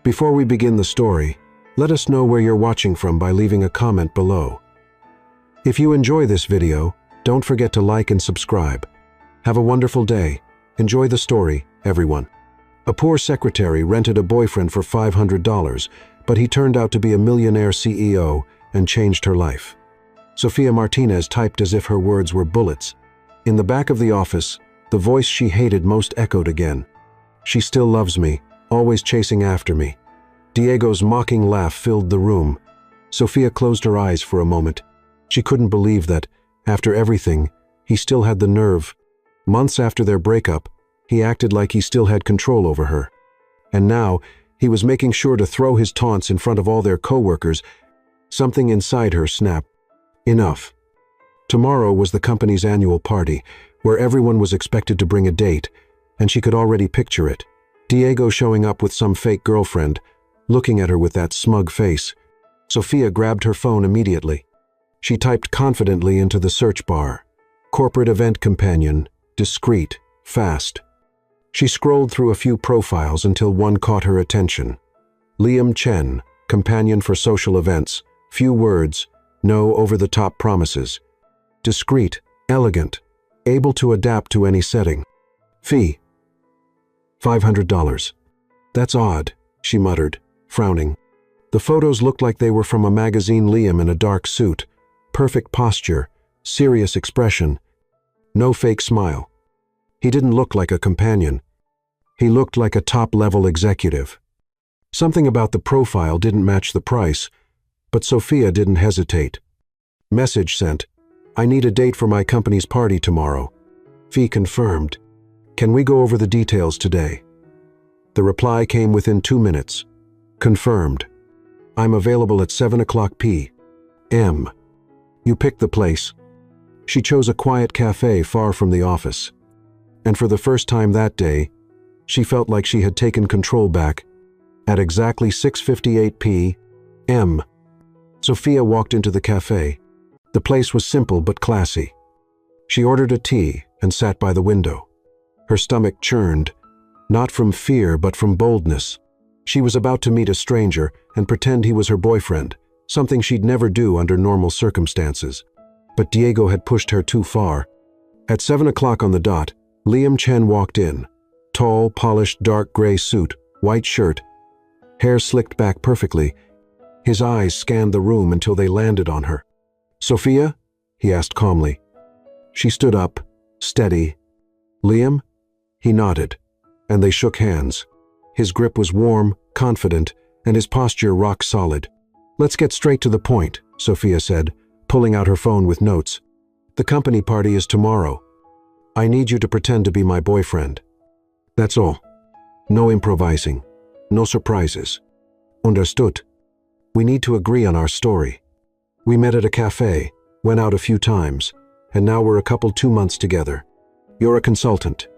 Before we begin the story, let us know where you're watching from by leaving a comment below. If you enjoy this video, don't forget to like and subscribe. Have a wonderful day. Enjoy the story, everyone. A poor secretary rented a boyfriend for $500, but he turned out to be a millionaire CEO and changed her life. Sofia Martinez typed as if her words were bullets. In the back of the office, the voice she hated most echoed again. She still loves me, always chasing after me. Diego's mocking laugh filled the room. Sofia closed her eyes for a moment. She couldn't believe that, after everything, he still had the nerve. Months after their breakup, he acted like he still had control over her. And now, he was making sure to throw his taunts in front of all their co-workers. Something inside her snapped. Enough. Tomorrow was the company's annual party, where everyone was expected to bring a date, and she could already picture it. Diego showing up with some fake girlfriend, looking at her with that smug face. Sofia grabbed her phone immediately. She typed confidently into the search bar. Corporate event companion, discreet, fast. She scrolled through a few profiles until one caught her attention. Liam Chen, companion for social events, few words, no over-the-top promises. Discreet, elegant, able to adapt to any setting. Fee: $500. That's odd, she muttered, frowning. The photos looked like they were from a magazine. Liam in a dark suit, perfect posture, serious expression, no fake smile. He didn't look like a companion. He looked like a top-level executive. Something about the profile didn't match the price, but Sofia didn't hesitate. Message sent. I need a date for my company's party tomorrow. Fee confirmed. Can we go over the details today? The reply came within 2 minutes. Confirmed. I'm available at 7 o'clock p.m. You picked the place. She chose a quiet cafe far from the office. And for the first time that day, she felt like she had taken control back. At exactly 6:58 p.m., Sofia walked into the cafe. The place was simple but classy. She ordered a tea and sat by the window. Her stomach churned, not from fear but from boldness. She was about to meet a stranger and pretend he was her boyfriend, something she'd never do under normal circumstances. But Diego had pushed her too far. At 7 o'clock on the dot, Liam Chen walked in. Tall, polished, dark gray suit, white shirt, hair slicked back perfectly. His eyes scanned the room until they landed on her. Sofia? He asked calmly. She stood up, steady. Liam? He nodded, and they shook hands. His grip was warm, confident, and his posture rock solid. Let's get straight to the point, Sofia said, pulling out her phone with notes. The company party is tomorrow. I need you to pretend to be my boyfriend. That's all. No improvising. No surprises. Understood? We need to agree on our story. We met at a cafe, went out a few times, and now we're a couple 2 months together. You're a consultant.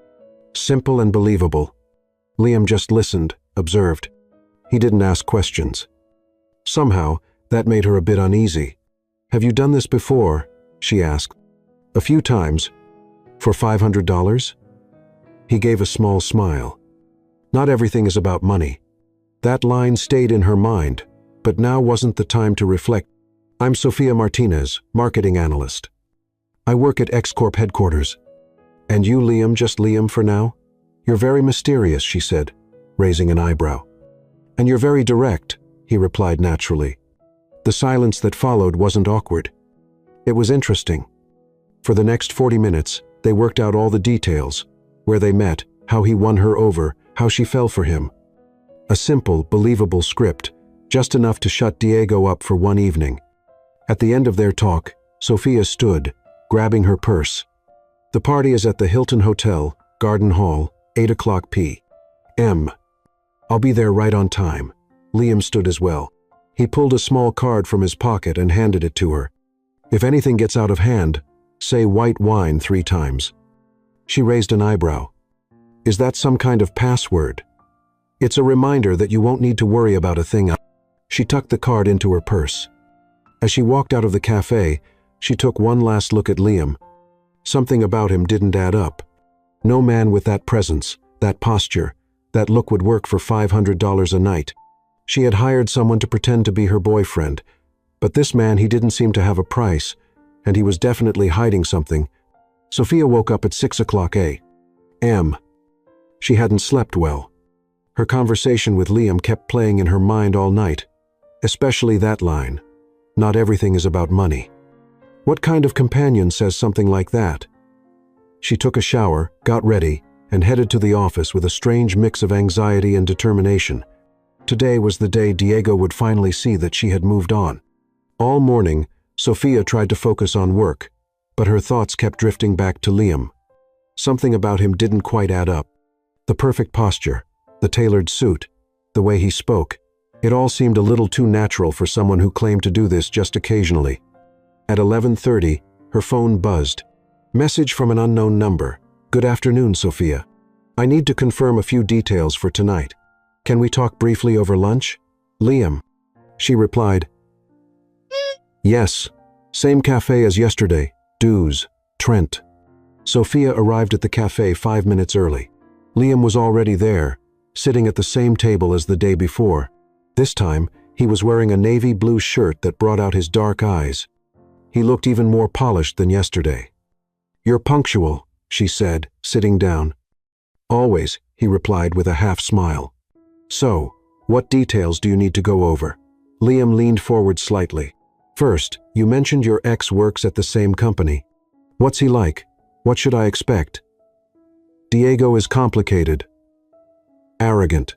Simple and believable. Liam just listened, observed. He didn't ask questions. Somehow, that made her a bit uneasy. Have you done this before? She asked. A few times. For $500? He gave a small smile. Not everything is about money. That line stayed in her mind, but now wasn't the time to reflect. I'm Sofia Martinez, marketing analyst. I work at X Corp headquarters. And you, Liam, just Liam for now? You're very mysterious, she said, raising an eyebrow. And you're very direct, he replied naturally. The silence that followed wasn't awkward. It was interesting. For the next 40 minutes, they worked out all the details, where they met, how he won her over, how she fell for him. A simple, believable script, just enough to shut Diego up for one evening. At the end of their talk, Sofia stood, grabbing her purse. The party is at the Hilton Hotel, Garden Hall, 8 o'clock p.m. I'll be there right on time. Liam stood as well. He pulled a small card from his pocket and handed it to her. If anything gets out of hand, say white wine 3 times. She raised an eyebrow. Is that some kind of password? It's a reminder that you won't need to worry about a thing. She tucked the card into her purse. As she walked out of the cafe, she took one last look at Liam. Something about him didn't add up. No man with that presence, that posture, that look would work for $500 a night. She had hired someone to pretend to be her boyfriend, but this man, he didn't seem to have a price, and he was definitely hiding something. Sophia woke up at 6 o'clock a.m. She hadn't slept well. Her conversation with Liam kept playing in her mind all night, especially that line, "Not everything is about money." What kind of companion says something like that? She took a shower, got ready, and headed to the office with a strange mix of anxiety and determination. Today was the day Diego would finally see that she had moved on. All morning, Sophia tried to focus on work, but her thoughts kept drifting back to Liam. Something about him didn't quite add up. The perfect posture, the tailored suit, the way he spoke, it all seemed a little too natural for someone who claimed to do this just occasionally. At 11:30, her phone buzzed. Message from an unknown number. "Good afternoon, Sophia. I need to confirm a few details for tonight. Can we talk briefly over lunch?" "Liam." She replied, "Yes. Same cafe as yesterday. Dues. Trent." Sophia arrived at the cafe 5 minutes early. Liam was already there, sitting at the same table as the day before. This time, he was wearing a navy blue shirt that brought out his dark eyes. He looked even more polished than yesterday. "You're punctual," she said, sitting down. "Always," he replied with a half smile. "So, what details do you need to go over?" Liam leaned forward slightly. "First, you mentioned your ex works at the same company. What's he like? What should I expect?" "Diego is complicated, arrogant,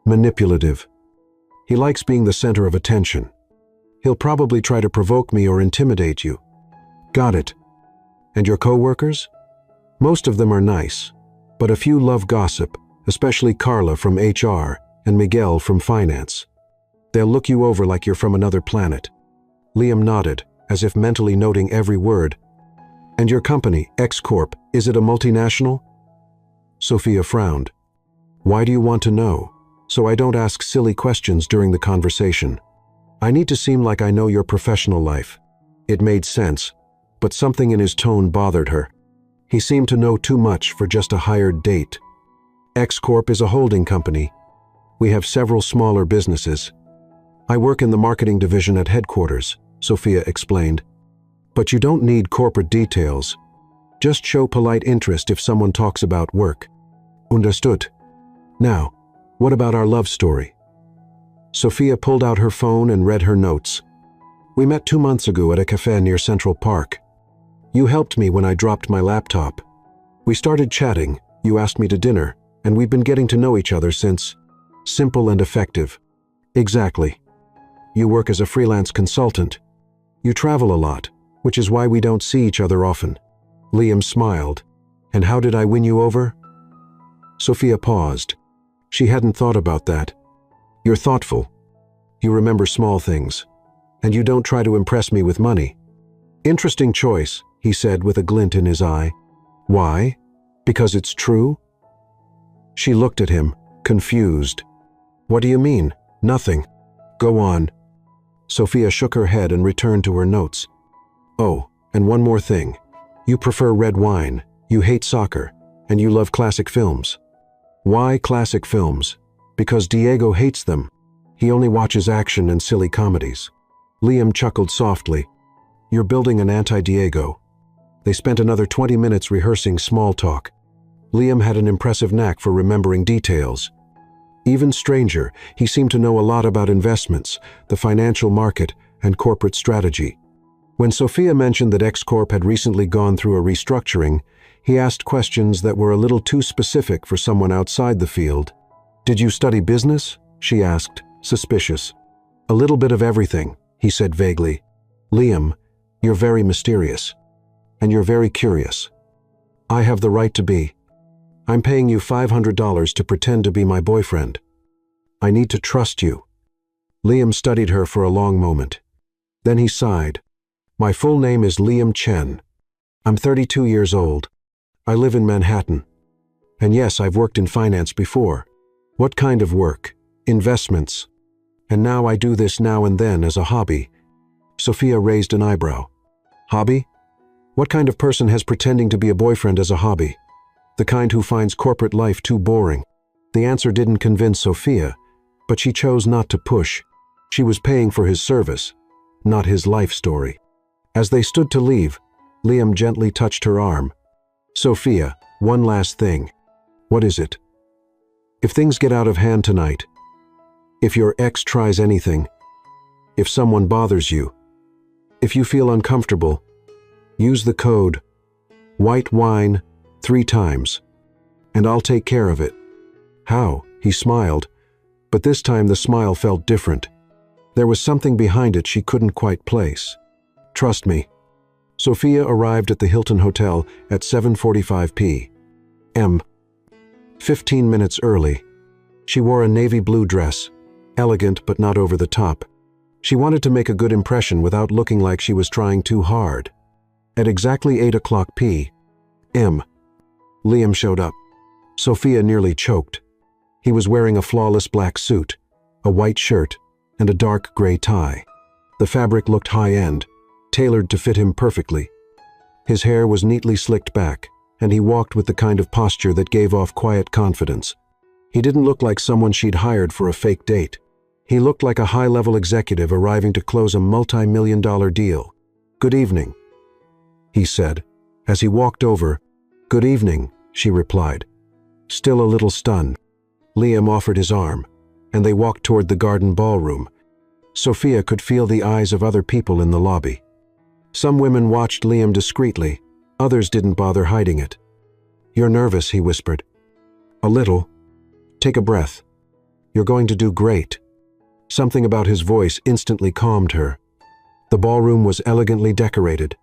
manipulative. He likes being the center of attention. He'll probably try to provoke me or intimidate you." "Got it. And your coworkers?" "Most of them are nice, but a few love gossip, especially Carla from HR and Miguel from finance. They'll look you over like you're from another planet." Liam nodded, as if mentally noting every word. "And your company, X Corp, is it a multinational?" Sophia frowned. "Why do you want to know?" "So I don't ask silly questions during the conversation. I need to seem like I know your professional life." It made sense, but something in his tone bothered her. He seemed to know too much for just a hired date. "X Corp is a holding company. We have several smaller businesses. I work in the marketing division at headquarters," Sophia explained. "But you don't need corporate details. Just show polite interest if someone talks about work." "Understood. Now, what about our love story?" Sophia pulled out her phone and read her notes. "We met 2 months ago at a cafe near Central Park. You helped me when I dropped my laptop. We started chatting, you asked me to dinner, and we've been getting to know each other since." "Simple and effective." "Exactly. You work as a freelance consultant. You travel a lot, which is why we don't see each other often." Liam smiled. "And how did I win you over?" Sophia paused. She hadn't thought about that. "You're thoughtful. You remember small things. And you don't try to impress me with money." "Interesting choice," he said with a glint in his eye. "Why? Because it's true?" She looked at him, confused. "What do you mean?" "Nothing. Go on." Sophia shook her head and returned to her notes. "Oh, and one more thing. You prefer red wine, you hate soccer, and you love classic films." "Why classic films?" "Because Diego hates them. He only watches action and silly comedies." Liam chuckled softly. "You're building an anti-Diego." They spent another 20 minutes rehearsing small talk. Liam had an impressive knack for remembering details. Even stranger, he seemed to know a lot about investments, the financial market, and corporate strategy. When Sophia mentioned that X Corp had recently gone through a restructuring, he asked questions that were a little too specific for someone outside the field. "Did you study business?" she asked, suspicious. "A little bit of everything," he said vaguely. "Liam, you're very mysterious. And you're very curious. I have the right to be. I'm paying you $500 to pretend to be my boyfriend. I need to trust you." Liam studied her for a long moment. Then he sighed. "My full name is Liam Chen. I'm 32 years old. I live in Manhattan. And yes, I've worked in finance before." "What kind of work?" "Investments. And now I do this now and then as a hobby." Sophia raised an eyebrow. "Hobby? What kind of person has pretending to be a boyfriend as a hobby? The kind who finds corporate life too boring?" The answer didn't convince Sophia, but she chose not to push. She was paying for his service, not his life story. As they stood to leave, Liam gently touched her arm. "Sophia, one last thing." "What is it?" "If things get out of hand tonight, if your ex tries anything, if someone bothers you, if you feel uncomfortable, use the code white wine 3 times, and I'll take care of it." "How?" He smiled, but this time the smile felt different. There was something behind it she couldn't quite place. "Trust me." Sophia arrived at the Hilton Hotel at 7:45 p.m. 15 minutes early. She wore a navy blue dress, elegant but not over the top. She wanted to make a good impression without looking like she was trying too hard. At exactly 8 o'clock p.m., Liam showed up. Sophia nearly choked. He was wearing a flawless black suit, a white shirt, and a dark gray tie. The fabric looked high-end, tailored to fit him perfectly. His hair was neatly slicked back, and he walked with the kind of posture that gave off quiet confidence. He didn't look like someone she'd hired for a fake date. He looked like a high-level executive arriving to close a multi-million-dollar deal. "Good evening," he said. As he walked over, "Good evening," she replied, still a little stunned. Liam offered his arm, and they walked toward the garden ballroom. Sophia could feel the eyes of other people in the lobby. Some women watched Liam discreetly, others didn't bother hiding it. "You're nervous," he whispered. "A little. Take a breath. You're going to do great." Something about his voice instantly calmed her. The ballroom was elegantly decorated.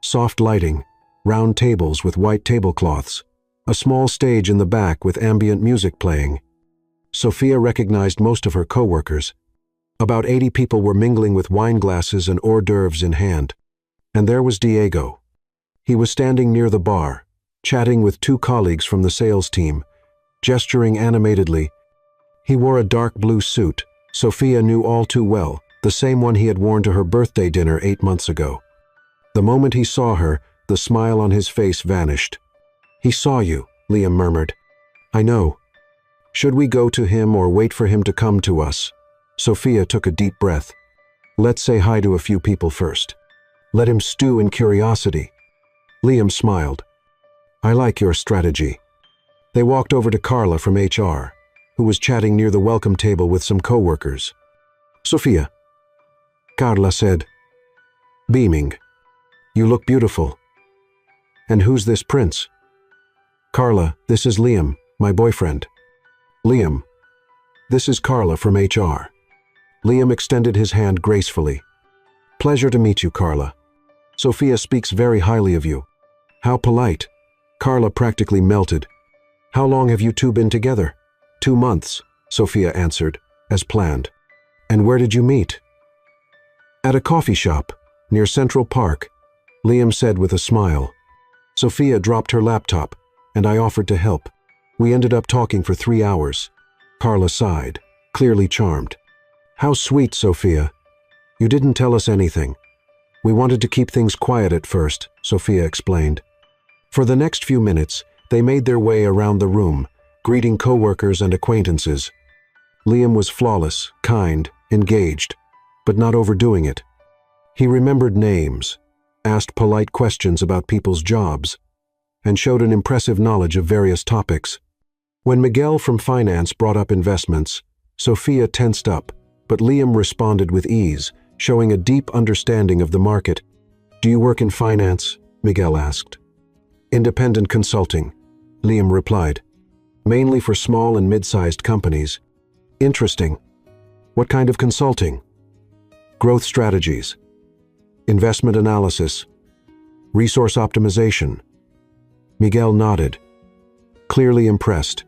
Soft lighting, round tables with white tablecloths, a small stage in the back with ambient music playing. Sophia recognized most of her co-workers. About 80 people were mingling with wine glasses and hors d'oeuvres in hand. And there was Diego. He was standing near the bar, chatting with 2 colleagues from the sales team, gesturing animatedly. He wore a dark blue suit, Sophia knew all too well, the same one he had worn to her birthday dinner 8 months ago. The moment he saw her, the smile on his face vanished. "He saw you," Liam murmured. "I know. Should we go to him or wait for him to come to us?" Sophia took a deep breath. "Let's say hi to a few people first. Let him stew in curiosity." Liam smiled. "I like your strategy." They walked over to Carla from HR, who was chatting near the welcome table with some co-workers. "Sophia," Carla said, beaming, "you look beautiful." "And who's this prince?" "Carla, this is Liam, my boyfriend." "Liam, this is Carla from HR." Liam extended his hand gracefully. "Pleasure to meet you, Carla. Sophia speaks very highly of you." "How polite." Carla practically melted. "How long have you 2 been together?" 2 months, Sophia answered, as planned. "And where did you meet?" "At a coffee shop, near Central Park," Liam said with a smile. Sophia dropped her laptop, and I offered to help. We ended up talking for 3 hours. Carla sighed, clearly charmed. "How sweet, Sophia. You didn't tell us anything." "We wanted to keep things quiet at first," Sophia explained. For the next few minutes, they made their way around the room, greeting co-workers and acquaintances. Liam was flawless, kind, engaged, but not overdoing it. He remembered names, asked polite questions about people's jobs, and showed an impressive knowledge of various topics. When Miguel from finance brought up investments, Sophia tensed up, but Liam responded with ease, showing a deep understanding of the market. "Do you work in finance?" Miguel asked. "Independent consulting," Liam replied. "Mainly for small and mid-sized companies." "Interesting. What kind of consulting?" "Growth strategies, investment analysis, resource optimization." Miguel nodded, clearly impressed.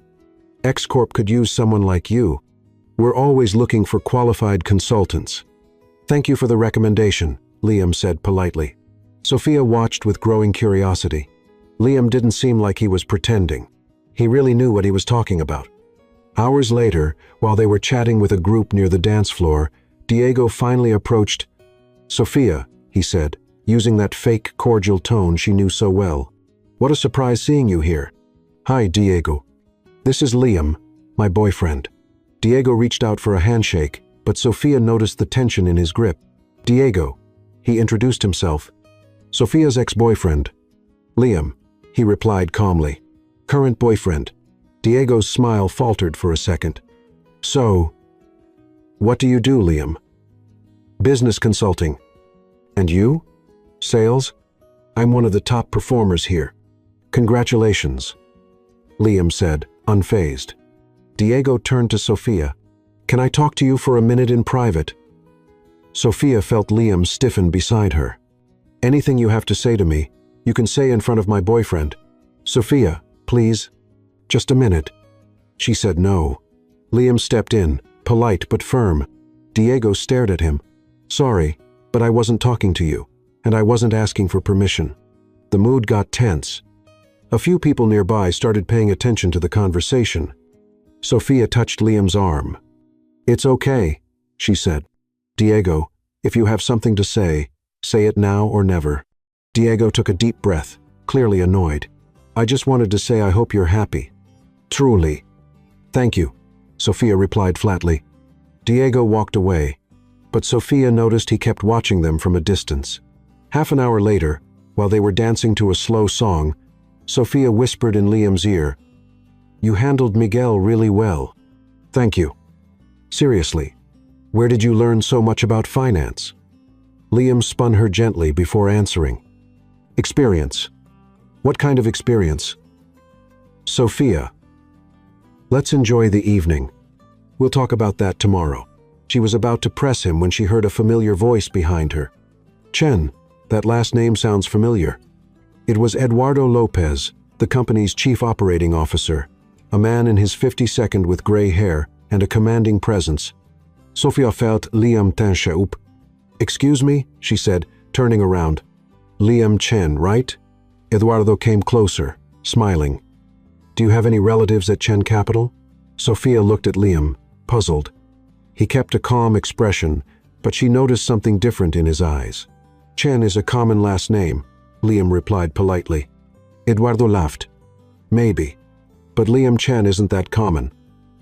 "X-Corp could use someone like you. We're always looking for qualified consultants." "Thank you for the recommendation," Liam said politely. Sophia watched with growing curiosity. Liam didn't seem like he was pretending. He really knew what he was talking about. Hours later, while they were chatting with a group near the dance floor, Diego finally approached. "Sophia," he said, using that fake, cordial tone she knew so well. "What a surprise seeing you here." "Hi, Diego. This is Liam, my boyfriend." Diego reached out for a handshake, but Sofia noticed the tension in his grip. Diego, he introduced himself. Sofia's ex-boyfriend. Liam, he replied calmly. Current boyfriend. Diego's smile faltered for a second. So, what do you do, Liam? Business consulting. And you? Sales? I'm one of the top performers here. Congratulations, Liam said, unfazed. Diego turned to Sofia. Can I talk to you for a minute in private? Sofia felt Liam stiffen beside her. Anything you have to say to me, you can say in front of my boyfriend. Sofia, please. Just a minute. She said no. Liam stepped in, polite but firm. Diego stared at him. Sorry, but I wasn't talking to you, and I wasn't asking for permission. The mood got tense. A few people nearby started paying attention to the conversation. Sofia touched Liam's arm. It's okay, she said. Diego, if you have something to say it now or never. Diego took a deep breath, clearly annoyed. I just wanted to say I hope you're happy. Truly. Thank you, Sofia replied flatly. Diego walked away, but Sofia noticed he kept watching them from a distance. Half an hour later, while they were dancing to a slow song, Sofia whispered in Liam's ear, You handled Miguel really well. Thank you. Seriously, where did you learn so much about finance? Liam spun her gently before answering. Experience. What kind of experience? Sofia. Let's enjoy the evening. We'll talk about that tomorrow. She was about to press him when she heard a familiar voice behind her. Chen, that last name sounds familiar. It was Eduardo Lopez, the company's chief operating officer, a man in his 52nd with gray hair and a commanding presence. Sofia felt Liam Tanchaup. Excuse me, she said, turning around. Liam Chen, right? Eduardo came closer, smiling. Do you have any relatives at Chen Capital? Sofia looked at Liam, puzzled. He kept a calm expression, but she noticed something different in his eyes. Chen is a common last name, Liam replied politely. Eduardo laughed. Maybe. But Liam Chen isn't that common,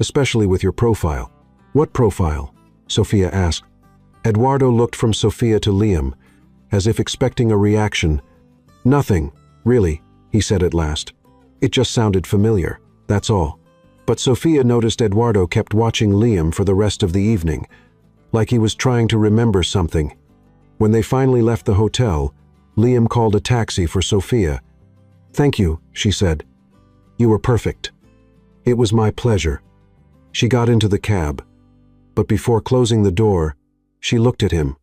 especially with your profile. What profile? Sofia asked. Eduardo looked from Sofia to Liam, as if expecting a reaction. Nothing, really, he said at last. It just sounded familiar, that's all. But Sofia noticed Eduardo kept watching Liam for the rest of the evening, like he was trying to remember something. When they finally left the hotel, Liam called a taxi for Sofia. Thank you, she said. You were perfect. It was my pleasure. She got into the cab, but before closing the door, she looked at him.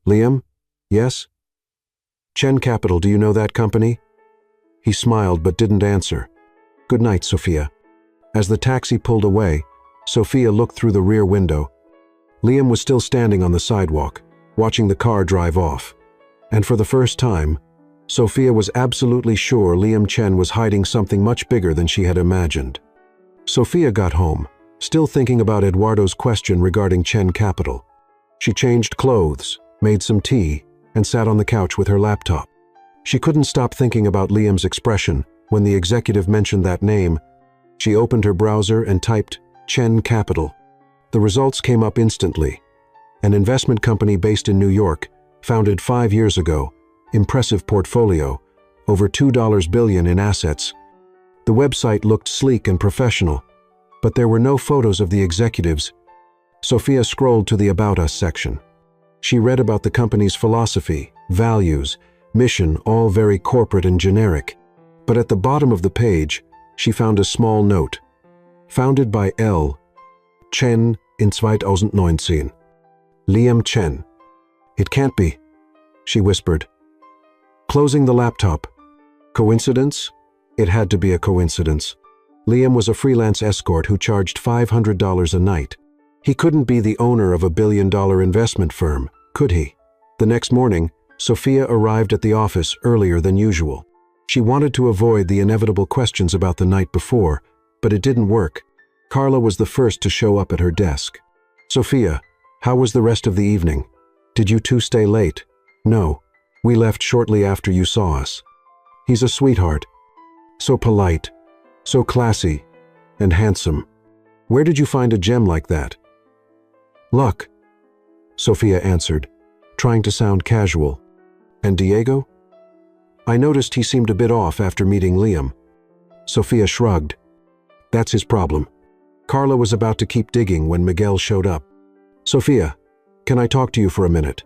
Liam? Yes? Chen Capital, do you know that company? He smiled but didn't answer. Good night, Sofia. As the taxi pulled away, Sofia looked through the rear window. Liam was still standing on the sidewalk, watching the car drive off. And for the first time, Sofia was absolutely sure Liam Chen was hiding something much bigger than she had imagined. Sofia got home, still thinking about Eduardo's question regarding Chen Capital. She changed clothes, made some tea, and sat on the couch with her laptop. She couldn't stop thinking about Liam's expression when the executive mentioned that name. She opened her browser and typed Chen Capital. The results came up instantly. An investment company based in New York, founded 5 years ago, impressive portfolio, over $2 billion in assets. The website looked sleek and professional, but there were no photos of the executives. Sofia scrolled to the About Us section. She read about the company's philosophy, values, mission, all very corporate and generic. But at the bottom of the page, she found a small note. Founded by L. Chen in 2019. Liam Chen. It can't be, she whispered. Closing the laptop. Coincidence? It had to be a coincidence. Liam was a freelance escort who charged $500 a night. He couldn't be the owner of a billion-dollar investment firm, could he? The next morning, Sofia arrived at the office earlier than usual. She wanted to avoid the inevitable questions about the night before, but it didn't work. Carla was the first to show up at her desk. Sofia, how was the rest of the evening? Did you two stay late? No, we left shortly after you saw us. He's a sweetheart. So polite, so classy, and handsome. Where did you find a gem like that? Luck, Sophia answered, trying to sound casual. And Diego? I noticed he seemed a bit off after meeting Liam. Sophia shrugged. That's his problem. Carla was about to keep digging when Miguel showed up. Sophia, can I talk to you for a minute?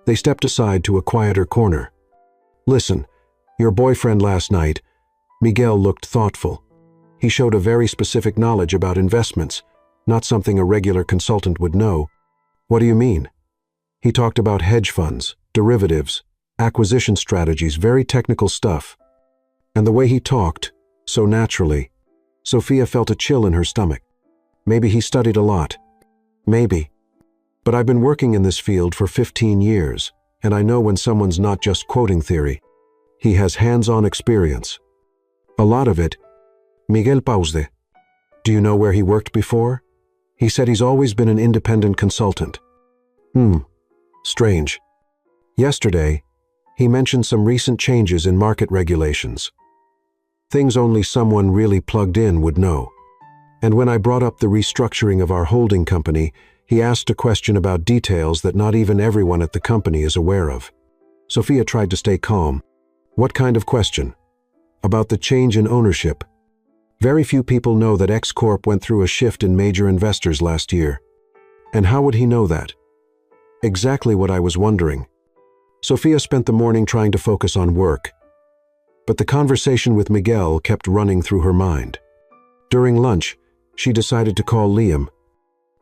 They stepped aside to a quieter corner. Listen, your boyfriend last night, Miguel looked thoughtful. He showed a very specific knowledge about investments, not something a regular consultant would know. What do you mean? He talked about hedge funds, derivatives, acquisition strategies, very technical stuff. And the way he talked, so naturally, Sophia felt a chill in her stomach. Maybe he studied a lot. Maybe. But I've been working in this field for 15 years, and I know when someone's not just quoting theory. He has hands-on experience. A lot of it. Miguel paused. Do you know where he worked before? He said he's always been an independent consultant. Strange. Yesterday, he mentioned some recent changes in market regulations. Things only someone really plugged in would know. And when I brought up the restructuring of our holding company, he asked a question about details that not even everyone at the company is aware of. Sophia tried to stay calm. What kind of question? About the change in ownership. Very few people know that X-Corp went through a shift in major investors last year. And how would he know that? Exactly what I was wondering. Sophia spent the morning trying to focus on work. But the conversation with Miguel kept running through her mind. During lunch, she decided to call Liam.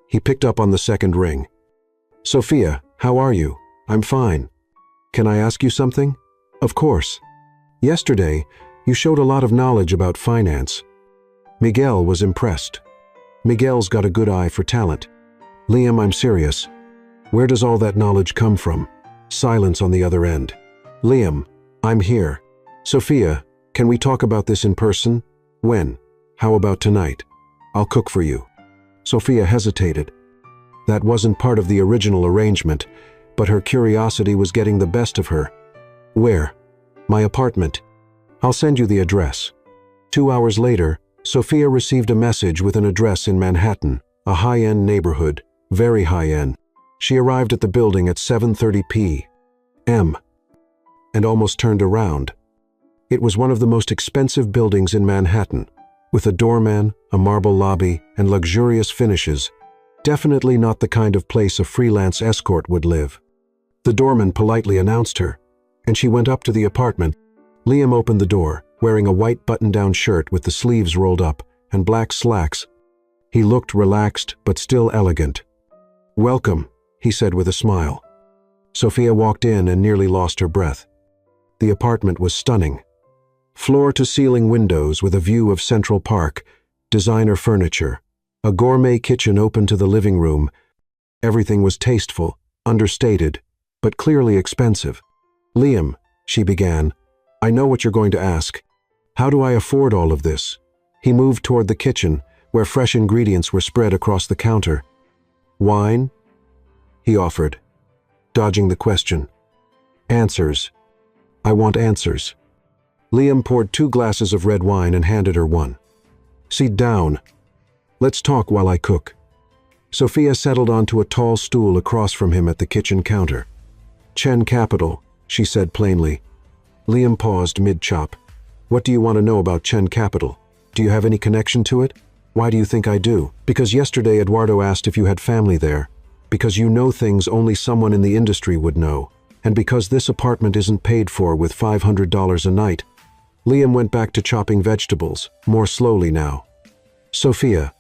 He picked up on the second ring. Sophia, how are you? I'm fine. Can I ask you something? Of course. Yesterday, you showed a lot of knowledge about finance. Miguel was impressed. Miguel's got a good eye for talent. Liam, I'm serious. Where does all that knowledge come from? Silence on the other end. Liam, I'm here. Sophia, can we talk about this in person? When? How about tonight? I'll cook for you. Sophia hesitated. That wasn't part of the original arrangement, but her curiosity was getting the best of her. Where? My apartment. I'll send you the address. 2 hours later, Sophia received a message with an address in Manhattan, a high-end neighborhood, very high-end. She arrived at the building at 7:30 p.m. and almost turned around. It was one of the most expensive buildings in Manhattan, with a doorman, a marble lobby, and luxurious finishes. Definitely not the kind of place a freelance escort would live. The doorman politely announced her, and she went up to the apartment. Liam opened the door, wearing a white button-down shirt with the sleeves rolled up and black slacks. He looked relaxed but still elegant. Welcome, he said with a smile. Sophia walked in and nearly lost her breath. The apartment was stunning. Floor-to-ceiling windows with a view of Central Park, designer furniture, a gourmet kitchen open to the living room. Everything was tasteful, understated, but clearly expensive. Liam, she began, I know what you're going to ask. How do I afford all of this? He moved toward the kitchen, where fresh ingredients were spread across the counter. Wine? He offered, dodging the question. Answers. I want answers. Liam poured 2 glasses of red wine and handed her one. Sit down. Let's talk while I cook. Sophia settled onto a tall stool across from him at the kitchen counter. Chen Capital, she said plainly. Liam paused mid-chop. What do you want to know about Chen Capital? Do you have any connection to it? Why do you think I do? Because yesterday Eduardo asked if you had family there. Because you know things only someone in the industry would know. And because this apartment isn't paid for with $500 a night. Liam went back to chopping vegetables, more slowly now. Sophia,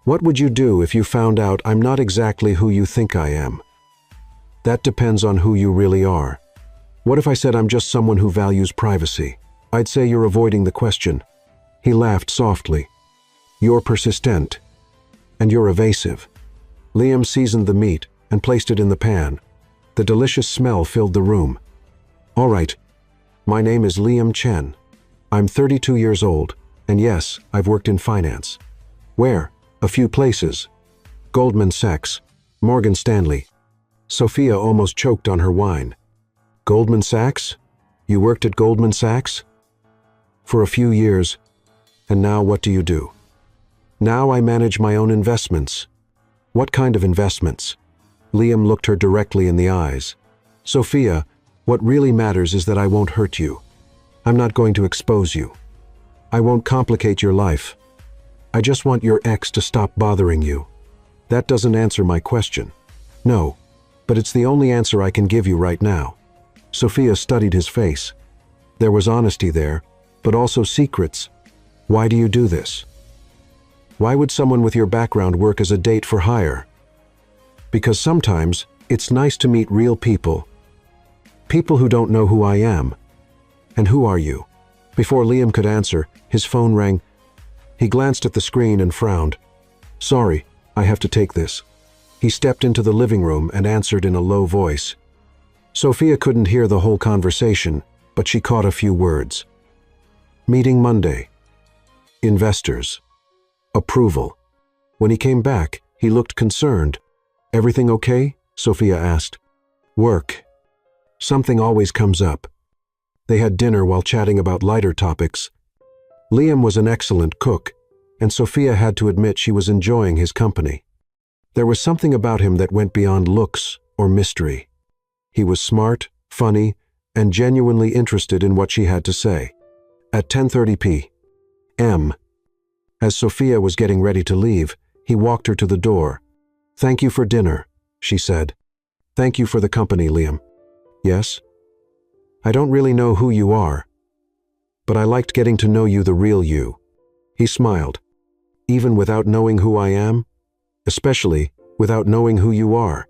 what would you do if you found out I'm not exactly who you think I am? That depends on who you really are. What if I said I'm just someone who values privacy? I'd say you're avoiding the question. He laughed softly. You're persistent. And you're evasive. Liam seasoned the meat and placed it in the pan. The delicious smell filled the room. All right. My name is Liam Chen. I'm 32 years old, and yes, I've worked in finance. Where? A few places. Goldman Sachs, Morgan Stanley. Sophia almost choked on her wine. Goldman Sachs? You worked at Goldman Sachs? For a few years, and now what do you do? Now I manage my own investments. What kind of investments? Liam looked her directly in the eyes. Sophia, what really matters is that I won't hurt you. I'm not going to expose you. I won't complicate your life. I just want your ex to stop bothering you. That doesn't answer my question. No, but it's the only answer I can give you right now. Sophia studied his face. There was honesty there, but also secrets. Why do you do this? Why would someone with your background work as a date for hire? Because sometimes it's nice to meet real people. People who don't know who I am. And who are you? Before Liam could answer, his phone rang. He glanced at the screen and frowned. Sorry, I have to take this. He stepped into the living room and answered in a low voice. Sophia couldn't hear the whole conversation, but she caught a few words. Meeting Monday. Investors. Approval. When he came back, he looked concerned. Everything okay? Sophia asked. Work. Something always comes up. They had dinner while chatting about lighter topics. Liam was an excellent cook, and Sophia had to admit she was enjoying his company. There was something about him that went beyond looks or mystery. He was smart, funny, and genuinely interested in what she had to say. At 10:30 p.m., as Sophia was getting ready to leave, he walked her to the door. Thank you for dinner, she said. Thank you for the company, Liam. Yes? I don't really know who you are, but I liked getting to know you, the real you. He smiled. Even without knowing who I am? Especially without knowing who you are.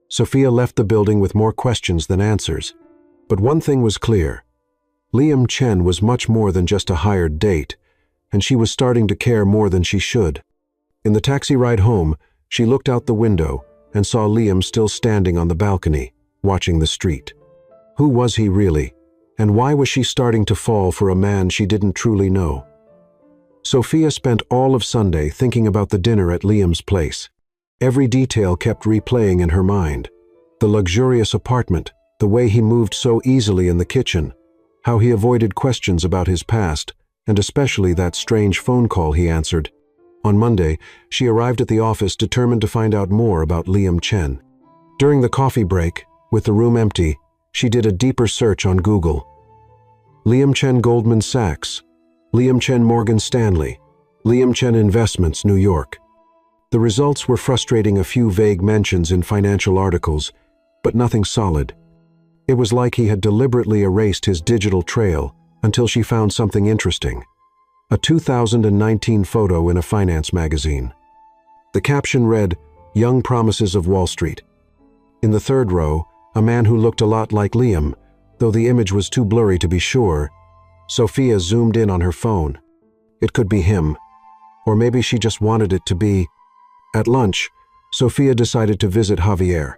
Sophia left the building with more questions than answers. But one thing was clear. Liam Chen was much more than just a hired date, and she was starting to care more than she should. In the taxi ride home, she looked out the window and saw Liam still standing on the balcony, watching the street. Who was he really, and why was she starting to fall for a man she didn't truly know? Sophia spent all of Sunday thinking about the dinner at Liam's place. Every detail kept replaying in her mind. The luxurious apartment, the way he moved so easily in the kitchen, how he avoided questions about his past, and especially that strange phone call he answered. On Monday, she arrived at the office determined to find out more about Liam Chen. During the coffee break, with the room empty, she did a deeper search on Google. Liam Chen Goldman Sachs, Liam Chen Morgan Stanley, Liam Chen Investments, New York. The results were frustrating, a few vague mentions in financial articles, but nothing solid. It was like he had deliberately erased his digital trail until she found something interesting. A 2019 photo in a finance magazine. The caption read, Young Promises of Wall Street. In the third row, a man who looked a lot like Liam, though the image was too blurry to be sure. Sophia zoomed in on her phone. It could be him. Or maybe she just wanted it to be. At lunch, Sophia decided to visit Javier,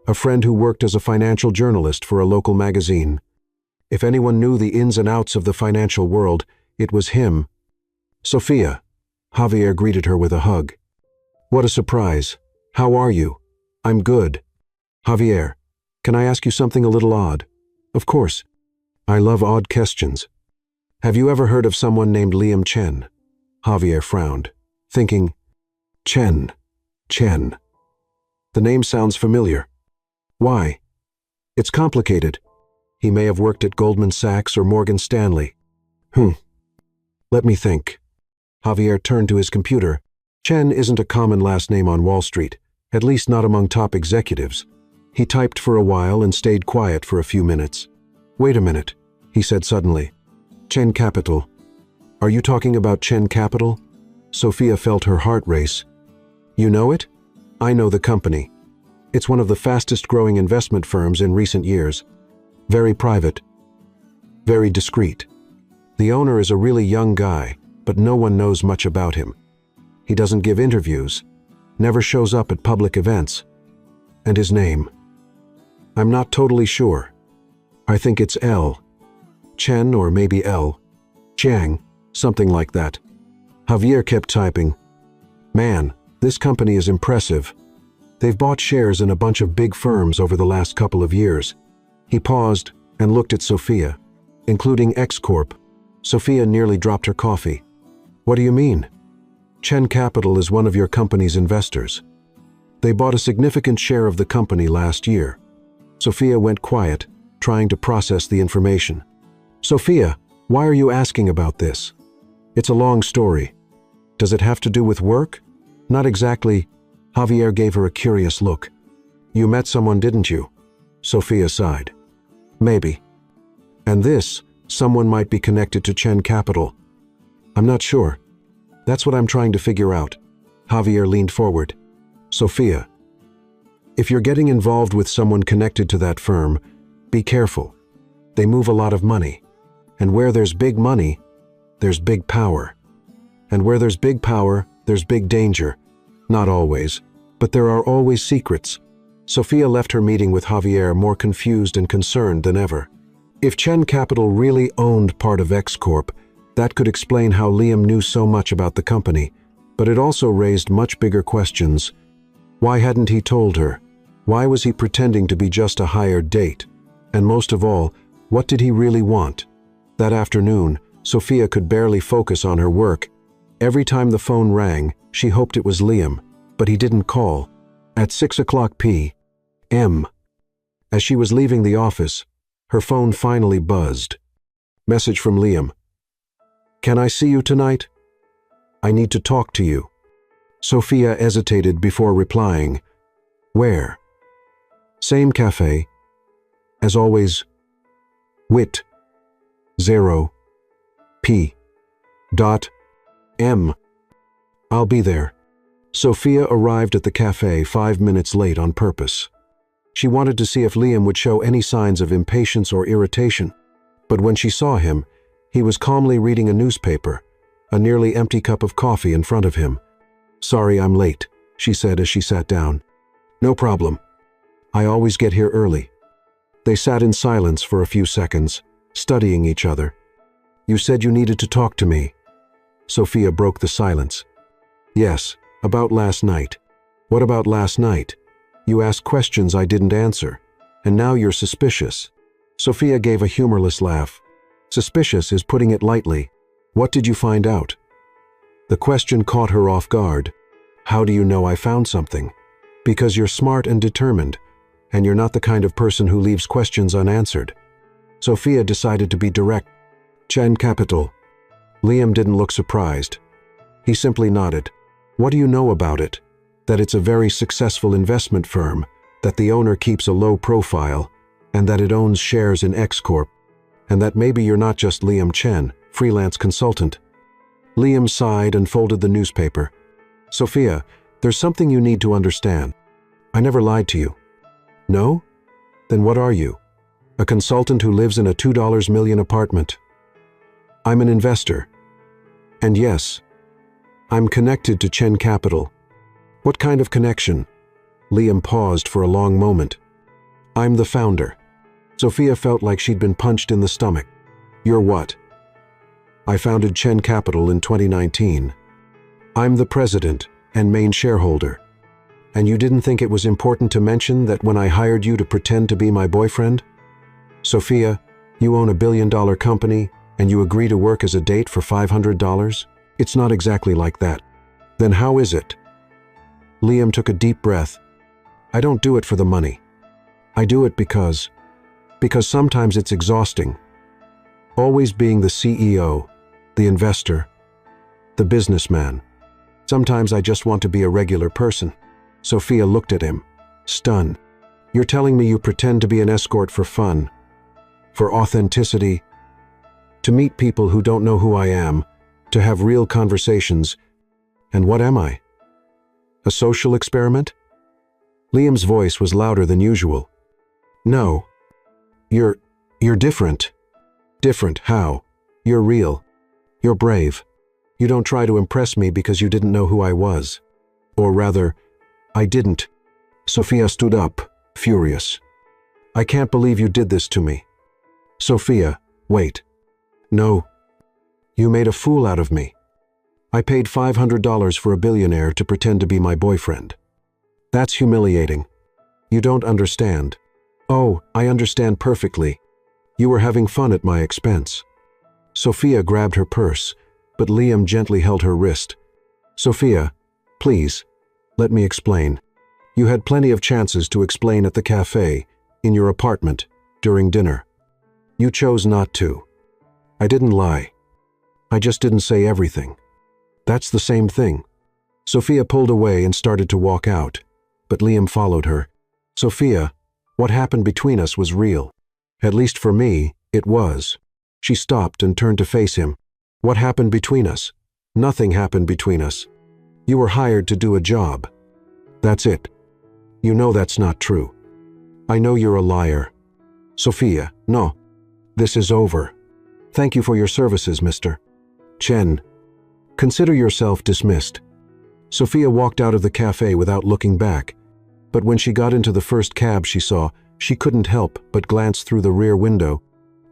a friend who worked as a financial journalist for a local magazine. If anyone knew the ins and outs of the financial world, it was him. Sophia. Javier greeted her with a hug. What a surprise. How are you? I'm good. Javier, can I ask you something a little odd? Of course. I love odd questions. Have you ever heard of someone named Liam Chen? Javier frowned, thinking, Chen. The name sounds familiar. Why? It's complicated. He may have worked at Goldman Sachs or Morgan Stanley. Let me think. Javier turned to his computer. Chen isn't a common last name on Wall Street, at least not among top executives. He typed for a while and stayed quiet for a few minutes. Wait a minute, he said suddenly. Chen Capital. Are you talking about Chen Capital? Sophia felt her heart race. You know it? I know the company. It's one of the fastest growing investment firms in recent years. Very private. Very discreet. The owner is a really young guy, but no one knows much about him. He doesn't give interviews, never shows up at public events. And his name? I'm not totally sure. I think it's L. Chen or maybe L. Chang, something like that. Javier kept typing. Man, this company is impressive. They've bought shares in a bunch of big firms over the last couple of years. He paused and looked at Sophia, including X Corp. Sophia nearly dropped her coffee. What do you mean? Chen Capital is one of your company's investors. They bought a significant share of the company last year. Sophia went quiet, trying to process the information. Sophia, why are you asking about this? It's a long story. Does it have to do with work? Not exactly. Javier gave her a curious look. You met someone, didn't you? Sophia sighed. Maybe. And this, someone might be connected to Chen Capital. I'm not sure. That's what I'm trying to figure out. Javier leaned forward. Sophia, if you're getting involved with someone connected to that firm, be careful. They move a lot of money. And where there's big money, there's big power. And where there's big power, there's big danger. Not always, but there are always secrets. Sophia left her meeting with Javier more confused and concerned than ever. If Chen Capital really owned part of X Corp, that could explain how Liam knew so much about the company, but it also raised much bigger questions. Why hadn't he told her? Why was he pretending to be just a hired date? And most of all, what did he really want? That afternoon, Sophia could barely focus on her work. Every time the phone rang, she hoped it was Liam, but he didn't call. At 6:00 p.m., as she was leaving the office, her phone finally buzzed. Message from Liam. Can I see you tonight? I need to talk to you. Sophia hesitated before replying. Where? Same cafe. As always. Wit. 0. P. M. I'll be there. Sophia arrived at the cafe 5 minutes late on purpose. She wanted to see if Liam would show any signs of impatience or irritation, but when she saw him, he was calmly reading a newspaper, a nearly empty cup of coffee in front of him. Sorry I'm late, she said as she sat down. No problem. I always get here early. They sat in silence for a few seconds, studying each other. You said you needed to talk to me. Sophia broke the silence. Yes, about last night. What about last night? You asked questions I didn't answer, and now you're suspicious. Sophia gave a humorless laugh. Suspicious is putting it lightly. What did you find out? The question caught her off guard. How do you know I found something? Because you're smart and determined, and you're not the kind of person who leaves questions unanswered. Sophia decided to be direct. Chen Capital. Liam didn't look surprised. He simply nodded. What do you know about it? That it's a very successful investment firm, that the owner keeps a low profile, and that it owns shares in X Corp, and that maybe you're not just Liam Chen, freelance consultant. Liam sighed and folded the newspaper. Sophia, there's something you need to understand. I never lied to you. No? Then what are you? A consultant who lives in a $2 million apartment. I'm an investor. And yes, I'm connected to Chen Capital. What kind of connection? Liam paused for a long moment. I'm the founder. Sophia felt like she'd been punched in the stomach. You're what? I founded Chen Capital in 2019. I'm the president and main shareholder. And you didn't think it was important to mention that when I hired you to pretend to be my boyfriend? Sophia, you own a billion-dollar company and you agree to work as a date for $500? It's not exactly like that. Then how is it? Liam took a deep breath. I don't do it for the money. I do it because sometimes it's exhausting. Always being the CEO, the investor, the businessman. Sometimes I just want to be a regular person. Sophia looked at him, stunned. You're telling me you pretend to be an escort for fun, for authenticity, to meet people who don't know who I am, to have real conversations. And what am I? A social experiment? Liam's voice was louder than usual. No. You're different. Different, how? You're real. You're brave. You don't try to impress me because you didn't know who I was. Or rather, I didn't. Sophia stood up, furious. I can't believe you did this to me. Sophia, wait. No. You made a fool out of me. I paid $500 for a billionaire to pretend to be my boyfriend. That's humiliating. You don't understand. Oh, I understand perfectly. You were having fun at my expense. Sophia grabbed her purse, but Liam gently held her wrist. Sophia, please, let me explain. You had plenty of chances to explain at the cafe, in your apartment, during dinner. You chose not to. I didn't lie. I just didn't say everything. That's the same thing. Sophia pulled away and started to walk out, but Liam followed her. Sophia, what happened between us was real. At least for me, it was. She stopped and turned to face him. What happened between us? Nothing happened between us. You were hired to do a job. That's it. You know that's not true. I know you're a liar. Sophia, no. This is over. Thank you for your services, Mr. Chen. Consider yourself dismissed. Sophia walked out of the cafe without looking back, but when she got into the first cab she saw, she couldn't help but glance through the rear window.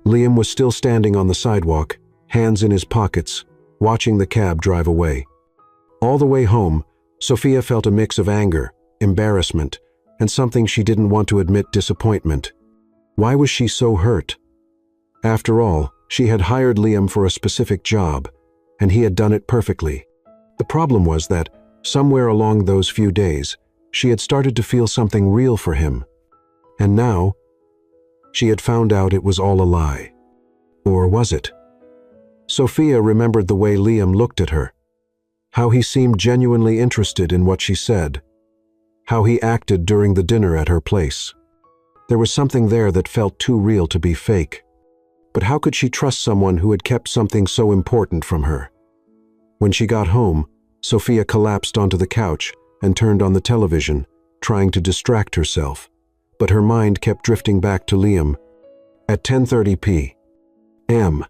Liam was still standing on the sidewalk, hands in his pockets, watching the cab drive away. All the way home, Sophia felt a mix of anger, embarrassment, and something she didn't want to admit, disappointment. Why was she so hurt? After all, she had hired Liam for a specific job, and he had done it perfectly. The problem was that, somewhere along those few days, she had started to feel something real for him. And now, she had found out it was all a lie. Or was it? Sophia remembered the way Liam looked at her, how he seemed genuinely interested in what she said, how he acted during the dinner at her place. There was something there that felt too real to be fake. But how could she trust someone who had kept something so important from her? When she got home, Sophia collapsed onto the couch and turned on the television, trying to distract herself. But her mind kept drifting back to Liam. At 10:30 p.m.,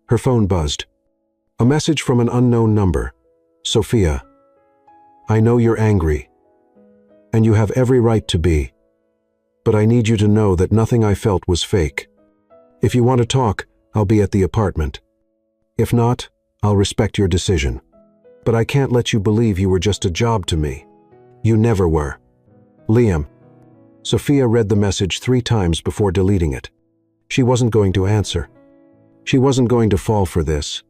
her phone buzzed. A message from an unknown number. Sophia, I know you're angry, and you have every right to be, but I need you to know that nothing I felt was fake. If you want to talk, I'll be at the apartment. If not, I'll respect your decision. But I can't let you believe you were just a job to me. You never were. Liam. Sophia read the message 3 times before deleting it. She wasn't going to answer. She wasn't going to fall for this.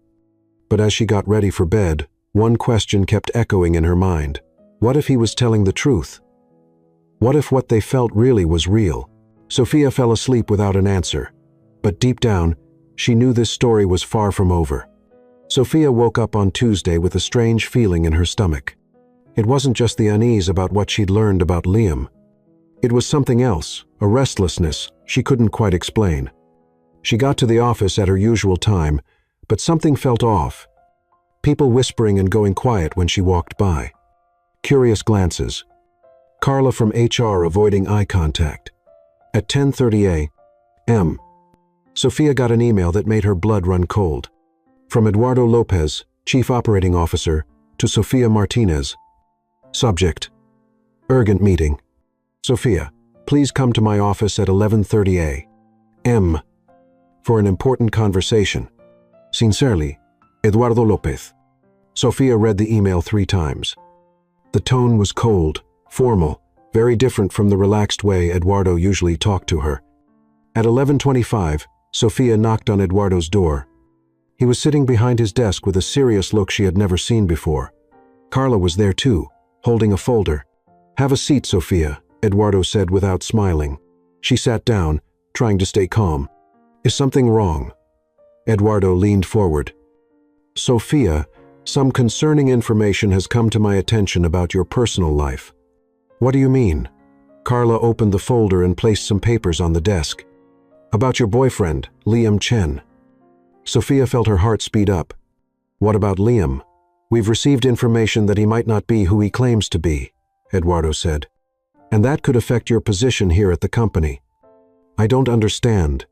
But as she got ready for bed, one question kept echoing in her mind. What if he was telling the truth? What if what they felt really was real? Sophia fell asleep without an answer. But deep down, she knew this story was far from over. Sophia woke up on Tuesday with a strange feeling in her stomach. It wasn't just the unease about what she'd learned about Liam. It was something else, a restlessness she couldn't quite explain. She got to the office at her usual time, but something felt off. People whispering and going quiet when she walked by. Curious glances. Carla from HR avoiding eye contact. At 10:30 a.m., Sophia got an email that made her blood run cold. From Eduardo Lopez, Chief Operating Officer, to Sofia Martinez. Subject: Urgent meeting. Sophia, please come to my office at 11:30 a.m. for an important conversation. Sincerely, Eduardo Lopez. Sophia read the email 3 times. The tone was cold, formal, very different from the relaxed way Eduardo usually talked to her. At 11:25, Sophia knocked on Eduardo's door. He was sitting behind his desk with a serious look she had never seen before. Carla was there too, holding a folder. Have a seat, Sophia, Eduardo said without smiling. She sat down, trying to stay calm. Is something wrong? Eduardo leaned forward. Sophia, some concerning information has come to my attention about your personal life. What do you mean? Carla opened the folder and placed some papers on the desk. About your boyfriend, Liam Chen. Sophia felt her heart speed up. What about Liam? We've received information that he might not be who he claims to be, Eduardo said. And that could affect your position here at the company. I don't understand.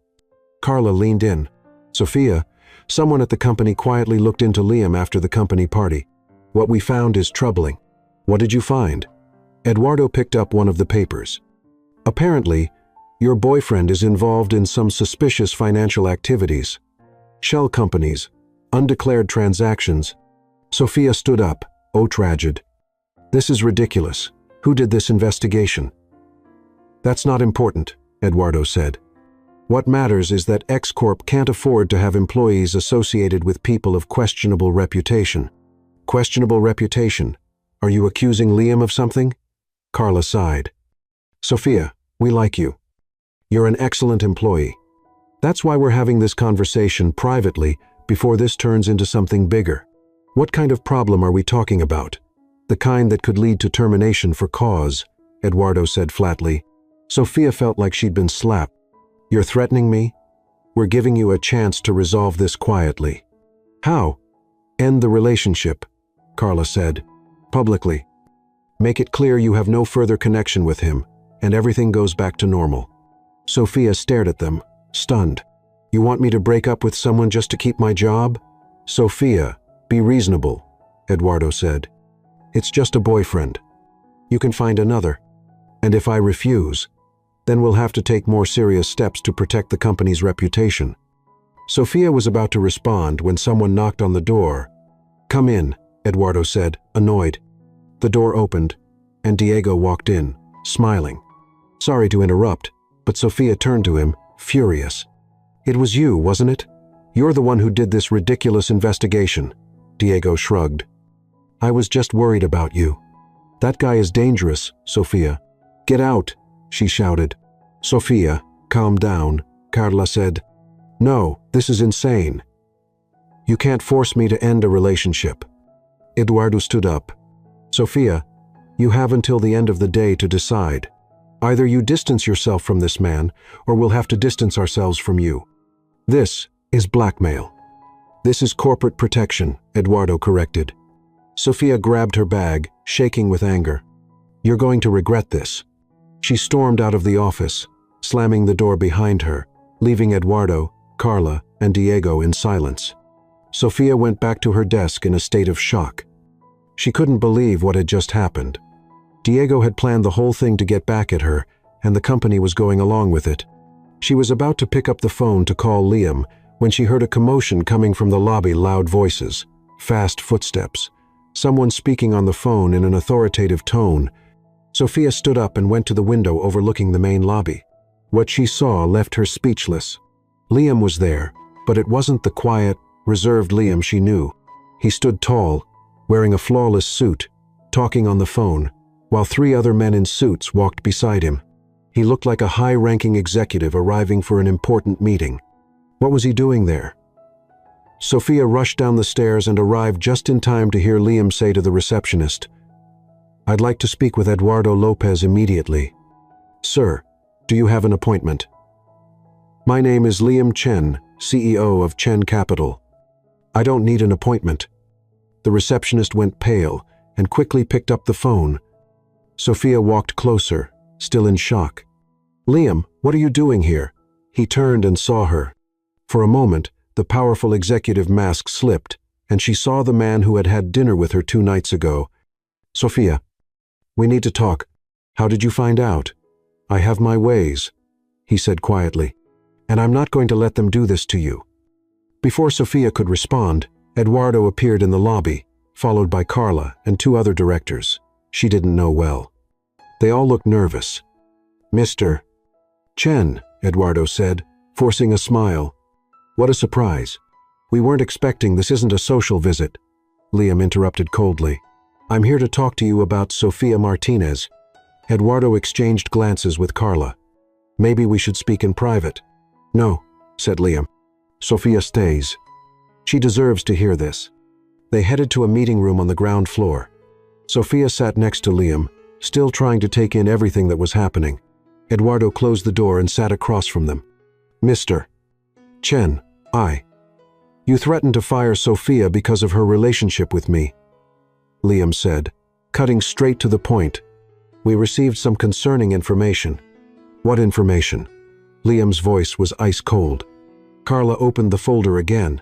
Carla leaned in. Sophia, someone at the company quietly looked into Liam after the company party. What we found is troubling. What did you find? Eduardo picked up one of the papers. Apparently, your boyfriend is involved in some suspicious financial activities. Shell companies, undeclared transactions. Sophia stood up. Oh, tragedy. This is ridiculous. Who did this investigation? That's not important, Eduardo said. What matters is that X Corp can't afford to have employees associated with people of questionable reputation. Questionable reputation. Are you accusing Liam of something? Carla sighed. Sophia, we like you. You're an excellent employee. That's why we're having this conversation privately before this turns into something bigger. What kind of problem are we talking about? The kind that could lead to termination for cause, Eduardo said flatly. Sophia felt like she'd been slapped. You're threatening me? We're giving you a chance to resolve this quietly. How? End the relationship, Carla said. Publicly. Make it clear you have no further connection with him, and everything goes back to normal. Sophia stared at them, stunned. You want me to break up with someone just to keep my job? Sophia, be reasonable, Eduardo said. It's just a boyfriend. You can find another. And if I refuse, then we'll have to take more serious steps to protect the company's reputation. Sophia was about to respond when someone knocked on the door. Come in, Eduardo said, annoyed. The door opened, and Diego walked in, smiling. Sorry to interrupt, but Sophia turned to him, furious. It was you, wasn't it? You're the one who did this ridiculous investigation. Diego shrugged. I was just worried about you. That guy is dangerous, Sophia. Get out, she shouted. Sophia, calm down, Carla said. No, this is insane. You can't force me to end a relationship. Eduardo stood up. Sophia, you have until the end of the day to decide. Either you distance yourself from this man, or we'll have to distance ourselves from you. This is blackmail. This is corporate protection, Eduardo corrected. Sophia grabbed her bag, shaking with anger. You're going to regret this. She stormed out of the office, slamming the door behind her, leaving Eduardo, Carla, and Diego in silence. Sophia went back to her desk in a state of shock. She couldn't believe what had just happened. Diego had planned the whole thing to get back at her, and the company was going along with it. She was about to pick up the phone to call Liam when she heard a commotion coming from the lobby, loud voices, fast footsteps, someone speaking on the phone in an authoritative tone. Sophia stood up and went to the window overlooking the main lobby. What she saw left her speechless. Liam was there, but it wasn't the quiet, reserved Liam she knew. He stood tall, wearing a flawless suit, talking on the phone, while 3 other men in suits walked beside him. He looked like a high-ranking executive arriving for an important meeting. What was he doing there? Sophia rushed down the stairs and arrived just in time to hear Liam say to the receptionist, I'd like to speak with Eduardo Lopez immediately. Sir, do you have an appointment? My name is Liam Chen, CEO of Chen Capital. I don't need an appointment. The receptionist went pale and quickly picked up the phone. Sophia walked closer, still in shock. Liam, what are you doing here? He turned and saw her. For a moment, the powerful executive mask slipped, and she saw the man who had had dinner with her 2 nights ago. Sophia, we need to talk. How did you find out? I have my ways, he said quietly, and I'm not going to let them do this to you. Before Sophia could respond, Eduardo appeared in the lobby, followed by Carla and 2 other directors she didn't know well. They all looked nervous. Mr. Chen, Eduardo said, forcing a smile. What a surprise. We weren't expecting this. Isn't a social visit. Liam interrupted coldly. I'm here to talk to you about Sofia Martinez. Eduardo exchanged glances with Carla. Maybe we should speak in private. No, said Liam. Sofia stays. She deserves to hear this. They headed to a meeting room on the ground floor. Sofia sat next to Liam, still trying to take in everything that was happening. Eduardo closed the door and sat across from them. Mr. Chen, You threatened to fire Sofia because of her relationship with me, Liam said, cutting straight to the point. We received some concerning information. What information? Liam's voice was ice cold. Carla opened the folder again.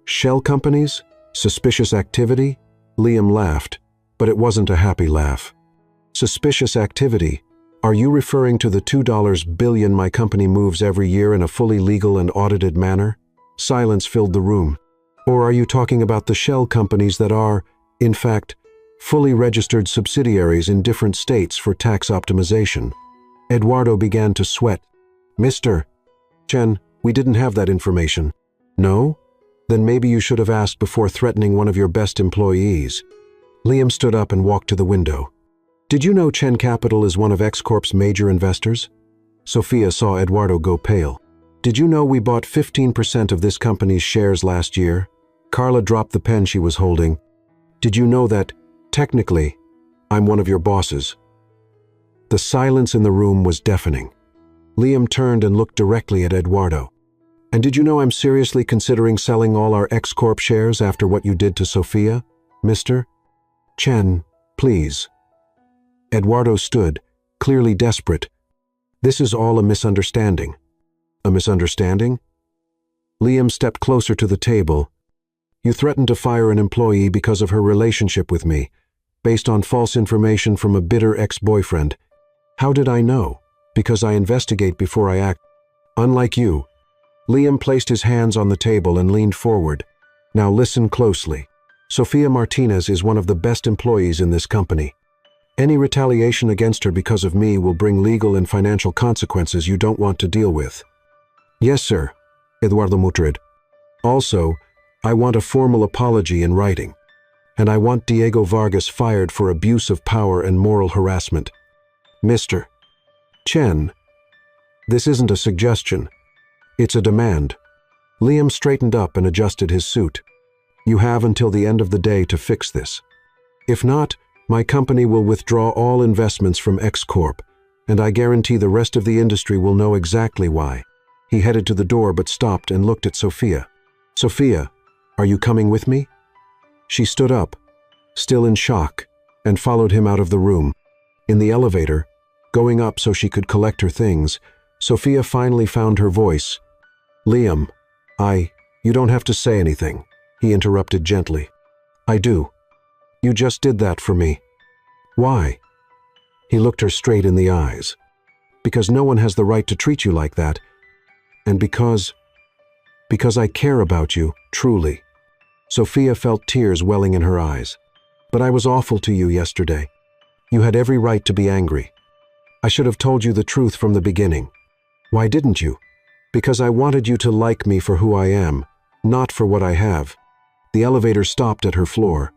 Shell companies? Suspicious activity? Liam laughed, but it wasn't a happy laugh. Suspicious activity? Are you referring to the $2 billion my company moves every year in a fully legal and audited manner? Silence filled the room. Or are you talking about the shell companies that are, in fact, fully registered subsidiaries in different states for tax optimization? Eduardo began to sweat. Mr. Chen, we didn't have that information. No? Then maybe you should have asked before threatening one of your best employees. Liam stood up and walked to the window. Did you know Chen Capital is one of X-Corp's major investors? Sophia saw Eduardo go pale. Did you know we bought 15% of this company's shares last year? Carla dropped the pen she was holding. Did you know that, technically, I'm one of your bosses? The silence in the room was deafening. Liam turned and looked directly at Eduardo. And did you know I'm seriously considering selling all our X-Corp shares after what you did to Sophia, Mr. Chen, please. Eduardo stood, clearly desperate. This is all a misunderstanding. A misunderstanding? Liam stepped closer to the table. You threatened to fire an employee because of her relationship with me, based on false information from a bitter ex-boyfriend. How did I know? Because I investigate before I act. Unlike you. Liam placed his hands on the table and leaned forward. Now listen closely. Sofia Martinez is one of the best employees in this company. Any retaliation against her because of me will bring legal and financial consequences you don't want to deal with. Yes, sir, Eduardo muttered. Also, I want a formal apology in writing. And I want Diego Vargas fired for abuse of power and moral harassment. Mr. Chen, this isn't a suggestion. It's a demand. Liam straightened up and adjusted his suit. You have until the end of the day to fix this. If not, my company will withdraw all investments from X-Corp, and I guarantee the rest of the industry will know exactly why. He headed to the door but stopped and looked at Sophia. Sophia, are you coming with me? She stood up, still in shock, and followed him out of the room. In the elevator, going up so she could collect her things, Sophia finally found her voice. Liam, you don't have to say anything, he interrupted gently. I do. You just did that for me. Why? He looked her straight in the eyes. Because no one has the right to treat you like that. And because I care about you, truly. Sophia felt tears welling in her eyes. But I was awful to you yesterday. You had every right to be angry. I should have told you the truth from the beginning. Why didn't you? Because I wanted you to like me for who I am, not for what I have. The elevator stopped at her floor.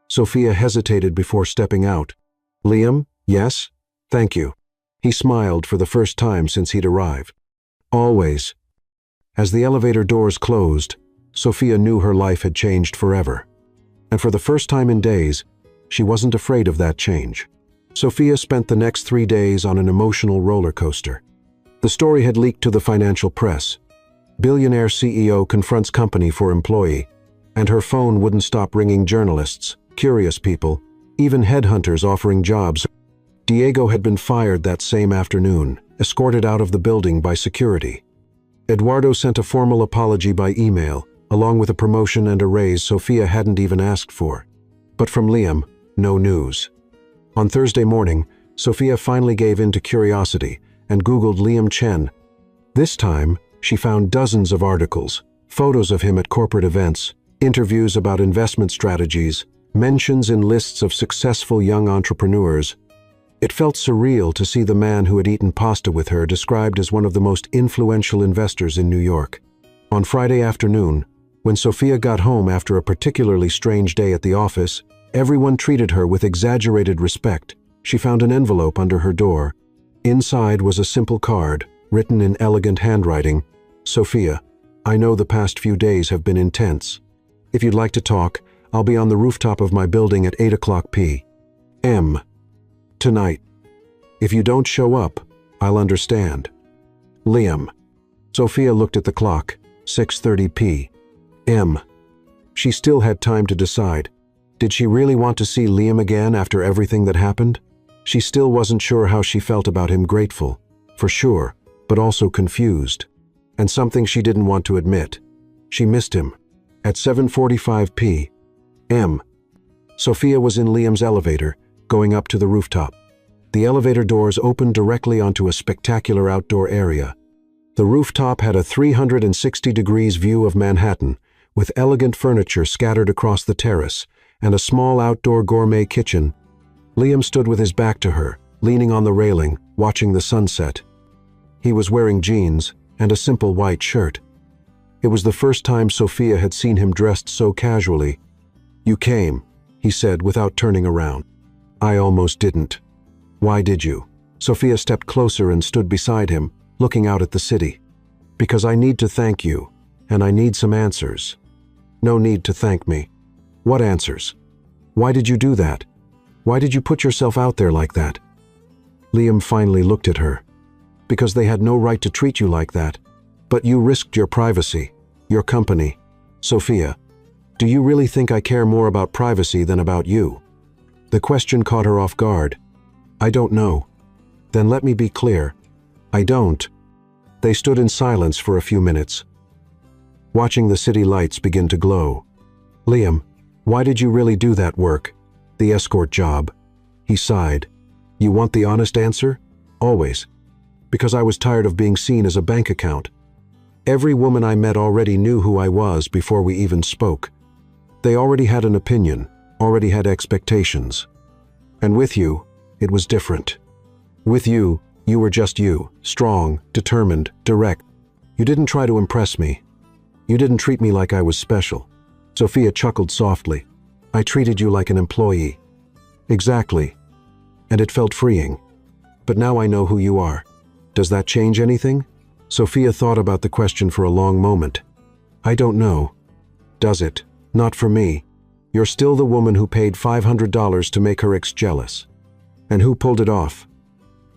Sophia hesitated before stepping out. Liam, yes? Thank you. He smiled for the first time since he'd arrived. Always. As the elevator doors closed, Sophia knew her life had changed forever. And for the first time in days, she wasn't afraid of that change. Sophia spent the next 3 days on an emotional roller coaster. The story had leaked to the financial press. Billionaire CEO confronts company for employee, and her phone wouldn't stop ringing journalists, curious people, even headhunters offering jobs. Diego had been fired that same afternoon, escorted out of the building by security. Eduardo sent a formal apology by email, along with a promotion and a raise Sophia hadn't even asked for. But from Liam, no news. On Thursday morning, Sophia finally gave in to curiosity and Googled Liam Chen. This time, she found dozens of articles, photos of him at corporate events, interviews about investment strategies, mentions in lists of successful young entrepreneurs. It felt surreal to see the man who had eaten pasta with her described as one of the most influential investors in New York. On Friday afternoon, when Sophia got home after a particularly strange day at the office, everyone treated her with exaggerated respect. She found an envelope under her door. Inside was a simple card, written in elegant handwriting. Sophia, I know the past few days have been intense. If you'd like to talk, I'll be on the rooftop of my building at 8 o'clock p.m. tonight. If you don't show up, I'll understand. Liam. Sophia looked at the clock, 6:30 p.m. She still had time to decide. Did she really want to see Liam again after everything that happened? She still wasn't sure how she felt about him. Grateful, for sure, but also confused. And something she didn't want to admit. She missed him. At 7:45 p.m., Sophia was in Liam's elevator, going up to the rooftop. The elevator doors opened directly onto a spectacular outdoor area. The rooftop had a 360 degrees view of Manhattan, with elegant furniture scattered across the terrace, and a small outdoor gourmet kitchen. Liam stood with his back to her, leaning on the railing, watching the sunset. He was wearing jeans and a simple white shirt. It was the first time Sophia had seen him dressed so casually. "You came," he said without turning around. "I almost didn't." "Why did you?" Sophia stepped closer and stood beside him, looking out at the city. "Because I need to thank you, and I need some answers." "No need to thank me." "What answers? Why did you do that? Why did you put yourself out there like that?" Liam finally looked at her. "Because they had no right to treat you like that. But you risked your privacy, your company." "Sophia, do you really think I care more about privacy than about you?" The question caught her off guard. "I don't know." "Then let me be clear. I don't." They stood in silence for a few minutes, watching the city lights begin to glow. "Liam, why did you really do that work? The escort job?" He sighed. "You want the honest answer?" "Always. Because I was tired of being seen as a bank account. Every woman I met already knew who I was before we even spoke. They already had an opinion, already had expectations. And with you, it was different. With you, you were just you, strong, determined, direct. You didn't try to impress me. You didn't treat me like I was special." Sophia chuckled softly. "I treated you like an employee." "Exactly. And it felt freeing. But now I know who you are. Does that change anything?" Sophia thought about the question for a long moment. "I don't know. Does it? Not for me. You're still the woman who paid $500 to make her ex jealous. And who pulled it off?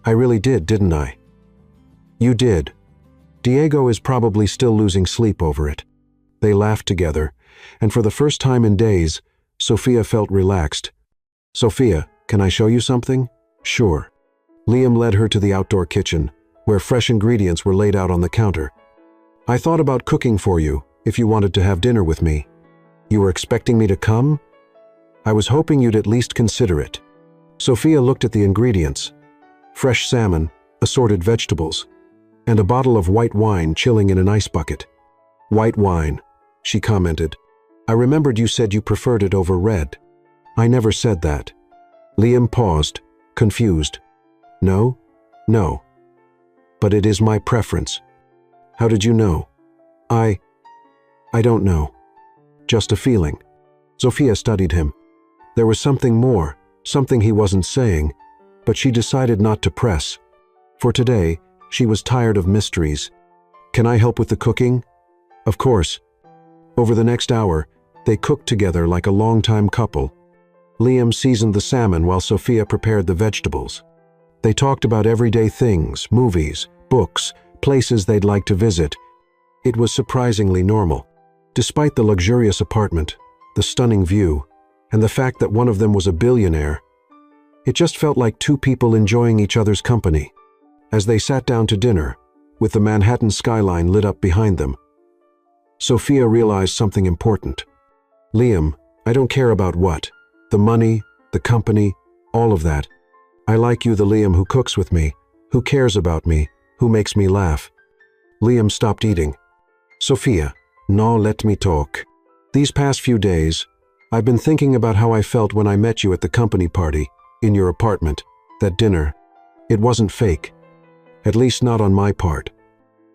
I really did, didn't I?" "You did. Diego is probably still losing sleep over it." They laughed together, and for the first time in days, Sophia felt relaxed. "Sophia, can I show you something?" "Sure." Liam led her to the outdoor kitchen, where fresh ingredients were laid out on the counter. "I thought about cooking for you, if you wanted to have dinner with me." "You were expecting me to come?" "I was hoping you'd at least consider it." Sophia looked at the ingredients. Fresh salmon, assorted vegetables, and a bottle of white wine chilling in an ice bucket. "White wine," she commented. "I remembered you said you preferred it over red." "I never said that." Liam paused, confused. "No? No. But it is my preference." "How did you know?" I don't know. Just a feeling." Sophia studied him. There was something more, something he wasn't saying, but she decided not to press. For today, she was tired of mysteries. "Can I help with the cooking?" "Of course." Over the next hour, they cooked together like a longtime couple. Liam seasoned the salmon while Sophia prepared the vegetables. They talked about everyday things, movies, books, places they'd like to visit. It was surprisingly normal. Despite the luxurious apartment, the stunning view, and the fact that one of them was a billionaire, it just felt like two people enjoying each other's company. As they sat down to dinner, with the Manhattan skyline lit up behind them, Sophia realized something important. "Liam, I don't care about what. The money, the company, all of that. I like you, the Liam who cooks with me, who cares about me, who makes me laugh." Liam stopped eating. "Sophia, no, let me talk. These past few days, I've been thinking about how I felt when I met you at the company party, in your apartment, that dinner. It wasn't fake. At least not on my part.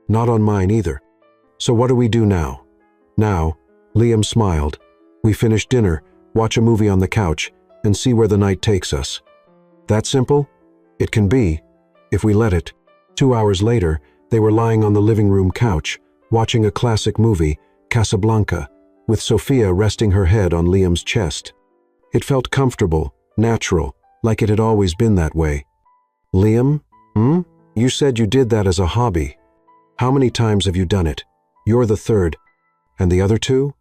Not on mine either. So what do we do now?" "Now," Liam smiled, "we finish dinner, watch a movie on the couch, and see where the night takes us." "That simple?" "It can be, if we let it." 2 hours later, they were lying on the living room couch, watching a classic movie, Casablanca, with Sophia resting her head on Liam's chest. It felt comfortable, natural, like it had always been that way. "Liam, you said you did that as a hobby. How many times have you done it? You're the third. And the other two?"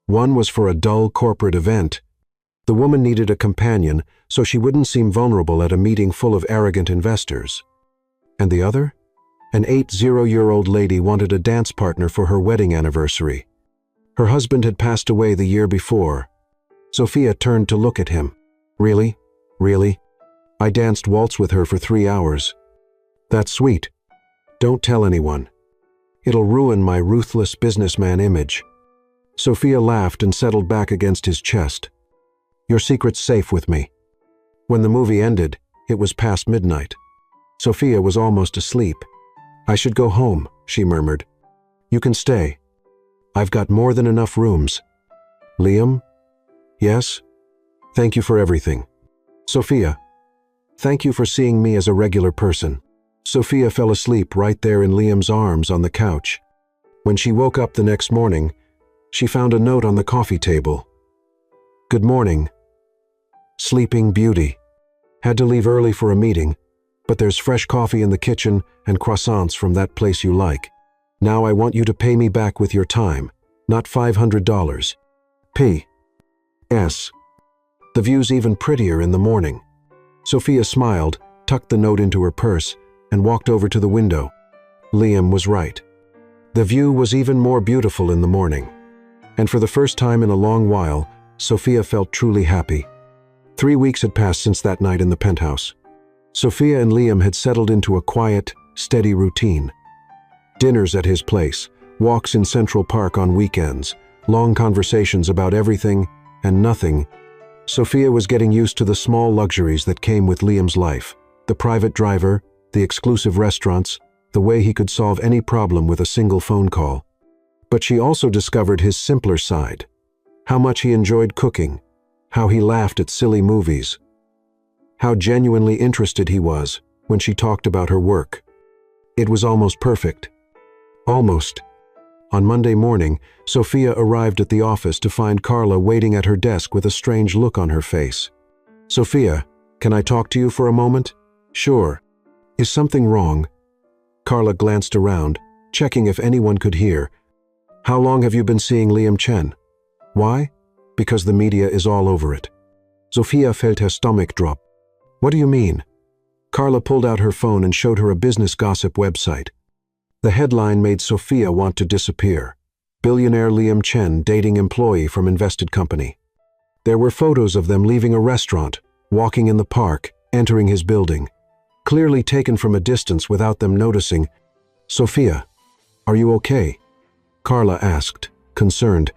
"One was for a dull corporate event. The woman needed a companion so she wouldn't seem vulnerable at a meeting full of arrogant investors. And the other? An 80-year-old lady wanted a dance partner for her wedding anniversary. Her husband had passed away the year before." Sophia turned to look at him. "Really? Really? I danced waltz with her for 3 hours. That's sweet. Don't tell anyone. It'll ruin my ruthless businessman image." Sophia laughed and settled back against his chest. "Your secret's safe with me." When the movie ended, it was past midnight. Sophia was almost asleep. "I should go home," she murmured. "You can stay." I've got more than enough rooms. Liam? Yes? Thank you for everything. Sophia? Thank you for seeing me as a regular person. Sophia fell asleep right there in Liam's arms on the couch. When she woke up the next morning, she found a note on the coffee table. Good morning. Sleeping Beauty. Had to leave early for a meeting, but there's fresh coffee in the kitchen and croissants from that place you like. Now I want you to pay me back with your time, not $500. P.S. The view's even prettier in the morning. Sophia smiled, tucked the note into her purse, and walked over to the window. Liam was right. The view was even more beautiful in the morning. And for the first time in a long while, Sophia felt truly happy. 3 weeks had passed since that night in the penthouse. Sophia and Liam had settled into a quiet, steady routine. Dinners at his place, walks in Central Park on weekends, long conversations about everything and nothing. Sophia was getting used to the small luxuries that came with Liam's life. The private driver, the exclusive restaurants, the way he could solve any problem with a single phone call. But she also discovered his simpler side. How much he enjoyed cooking, how he laughed at silly movies, how genuinely interested he was when she talked about her work. It was almost perfect. Almost. On Monday morning, Sophia arrived at the office to find Carla waiting at her desk with a strange look on her face. Sophia, can I talk to you for a moment? Sure. Is something wrong? Carla glanced around, checking if anyone could hear. How long have you been seeing Liam Chen? Why? Because the media is all over it. Sophia felt her stomach drop. What do you mean? Carla pulled out her phone and showed her a business gossip website. The headline made Sophia want to disappear. Billionaire Liam Chen dating employee from invested company. There were photos of them leaving a restaurant, walking in the park, entering his building. Clearly taken from a distance without them noticing. Sophia, are you okay? Carla asked, concerned.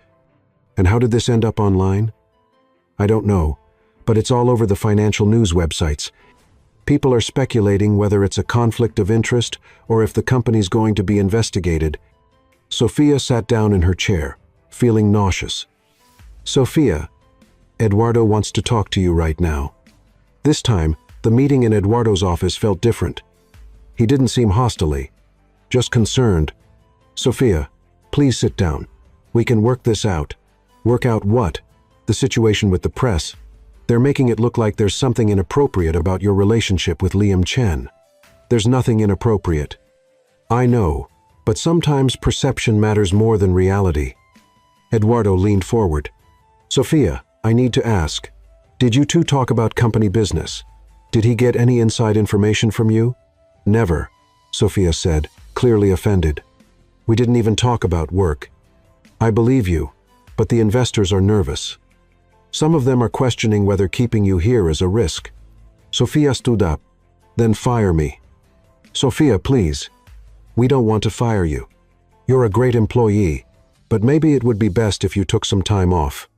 And how did this end up online? I don't know, but it's all over the financial news websites. People are speculating whether it's a conflict of interest or if the company's going to be investigated. Sophia sat down in her chair, feeling nauseous. Sophia, Eduardo wants to talk to you right now. This time, the meeting in Eduardo's office felt different. He didn't seem hostile, just concerned. Sophia, please sit down. We can work this out. Work out what? The situation with the press. They're making it look like there's something inappropriate about your relationship with Liam Chen. There's nothing inappropriate. I know, but sometimes perception matters more than reality. Eduardo leaned forward. Sophia, I need to ask, did you two talk about company business? Did he get any inside information from you? Never, Sophia said, clearly offended. We didn't even talk about work. I believe you, but the investors are nervous. Some of them are questioning whether keeping you here is a risk. Sophia stood up. Then fire me. Sophia, please. We don't want to fire you. You're a great employee, but maybe it would be best if you took some time off,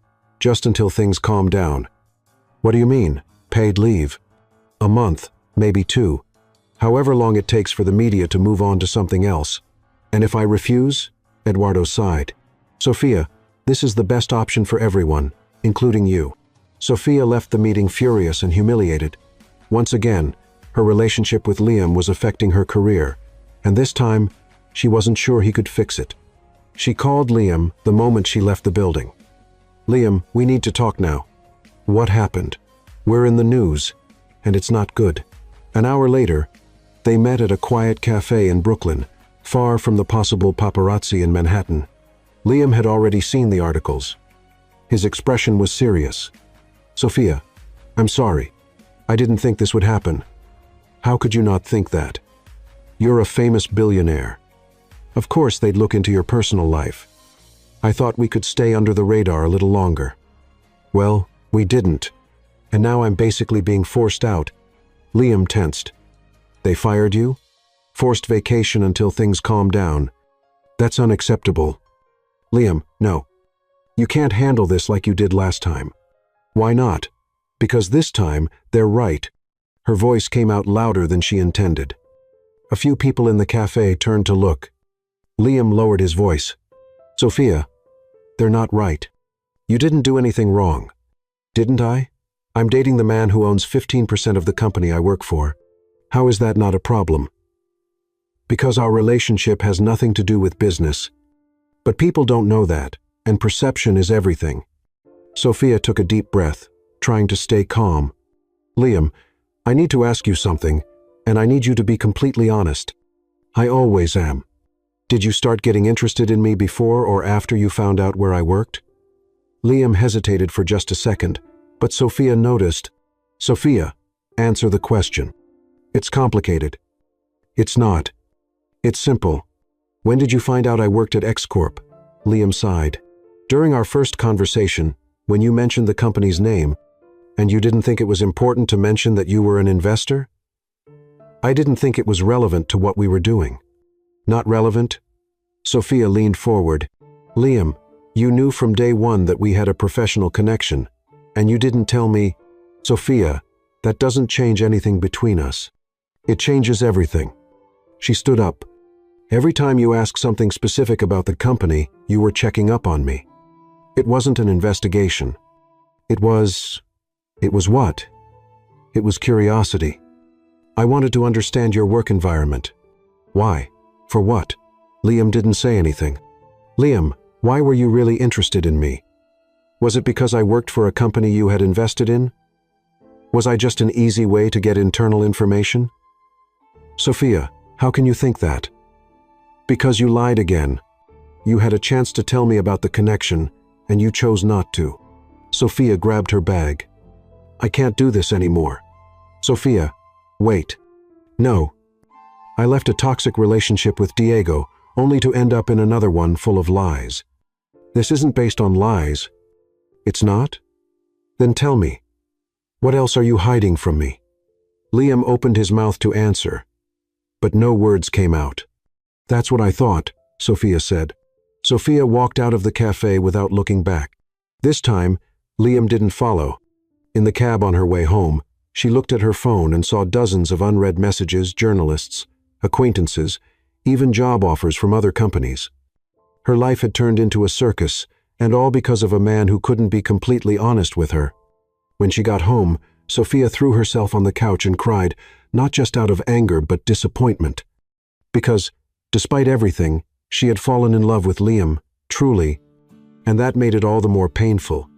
just until things calm down. What do you mean? Paid leave? A month, maybe 2. However long it takes for the media to move on to something else. And if I refuse? Eduardo sighed. Sophia, this is the best option for everyone, including you. Sophia left the meeting furious and humiliated. Once again, her relationship with Liam was affecting her career, and this time, she wasn't sure he could fix it. She called Liam the moment she left the building. Liam, we need to talk now. What happened? We're in the news, and it's not good. An hour later, they met at a quiet cafe in Brooklyn, far from the possible paparazzi in Manhattan. Liam had already seen the articles. His expression was serious. Sophia, I'm sorry. I didn't think this would happen. How could you not think that? You're a famous billionaire. Of course they'd look into your personal life. I thought we could stay under the radar a little longer. Well, we didn't. And now I'm basically being forced out. Liam tensed. They fired you? Forced vacation until things calm down. That's unacceptable. Liam, no. You can't handle this like you did last time. Why not? Because this time, they're right. Her voice came out louder than she intended. A few people in the cafe turned to look. Liam lowered his voice. Sophia, they're not right. You didn't do anything wrong. Didn't I? I'm dating the man who owns 15% of the company I work for. How is that not a problem? Because our relationship has nothing to do with business. But people don't know that, and perception is everything. Sophia took a deep breath, trying to stay calm. Liam, I need to ask you something, and I need you to be completely honest. I always am. Did you start getting interested in me before or after you found out where I worked? Liam hesitated for just a second, but Sophia noticed. Sophia, answer the question. It's complicated. It's not. It's simple. When did you find out I worked at X Corp? Liam sighed. During our first conversation, when you mentioned the company's name, and you didn't think it was important to mention that you were an investor? I didn't think it was relevant to what we were doing. Not relevant? Sophia leaned forward. Liam, you knew from day one that we had a professional connection, and you didn't tell me. Sophia, that doesn't change anything between us. It changes everything. She stood up. Every time you asked something specific about the company, you were checking up on me. It wasn't an investigation. It was what? It was curiosity. I wanted to understand your work environment. Why? For what? Liam didn't say anything. Liam, why were you really interested in me? Was it because I worked for a company you had invested in? Was I just an easy way to get internal information? Sophia, how can you think that? Because you lied again. You had a chance to tell me about the connection, and you chose not to. Sophia grabbed her bag. I can't do this anymore. Sophia, wait. No. I left a toxic relationship with Diego, only to end up in another one full of lies. This isn't based on lies. It's not? Then tell me. What else are you hiding from me? Liam opened his mouth to answer, but no words came out. That's what I thought, Sophia said. Sophia walked out of the cafe without looking back. This time, Liam didn't follow. In the cab on her way home, she looked at her phone and saw dozens of unread messages, journalists, acquaintances, even job offers from other companies. Her life had turned into a circus, and all because of a man who couldn't be completely honest with her. When she got home, Sophia threw herself on the couch and cried, not just out of anger but disappointment. Because, despite everything, she had fallen in love with Liam, truly, and that made it all the more painful.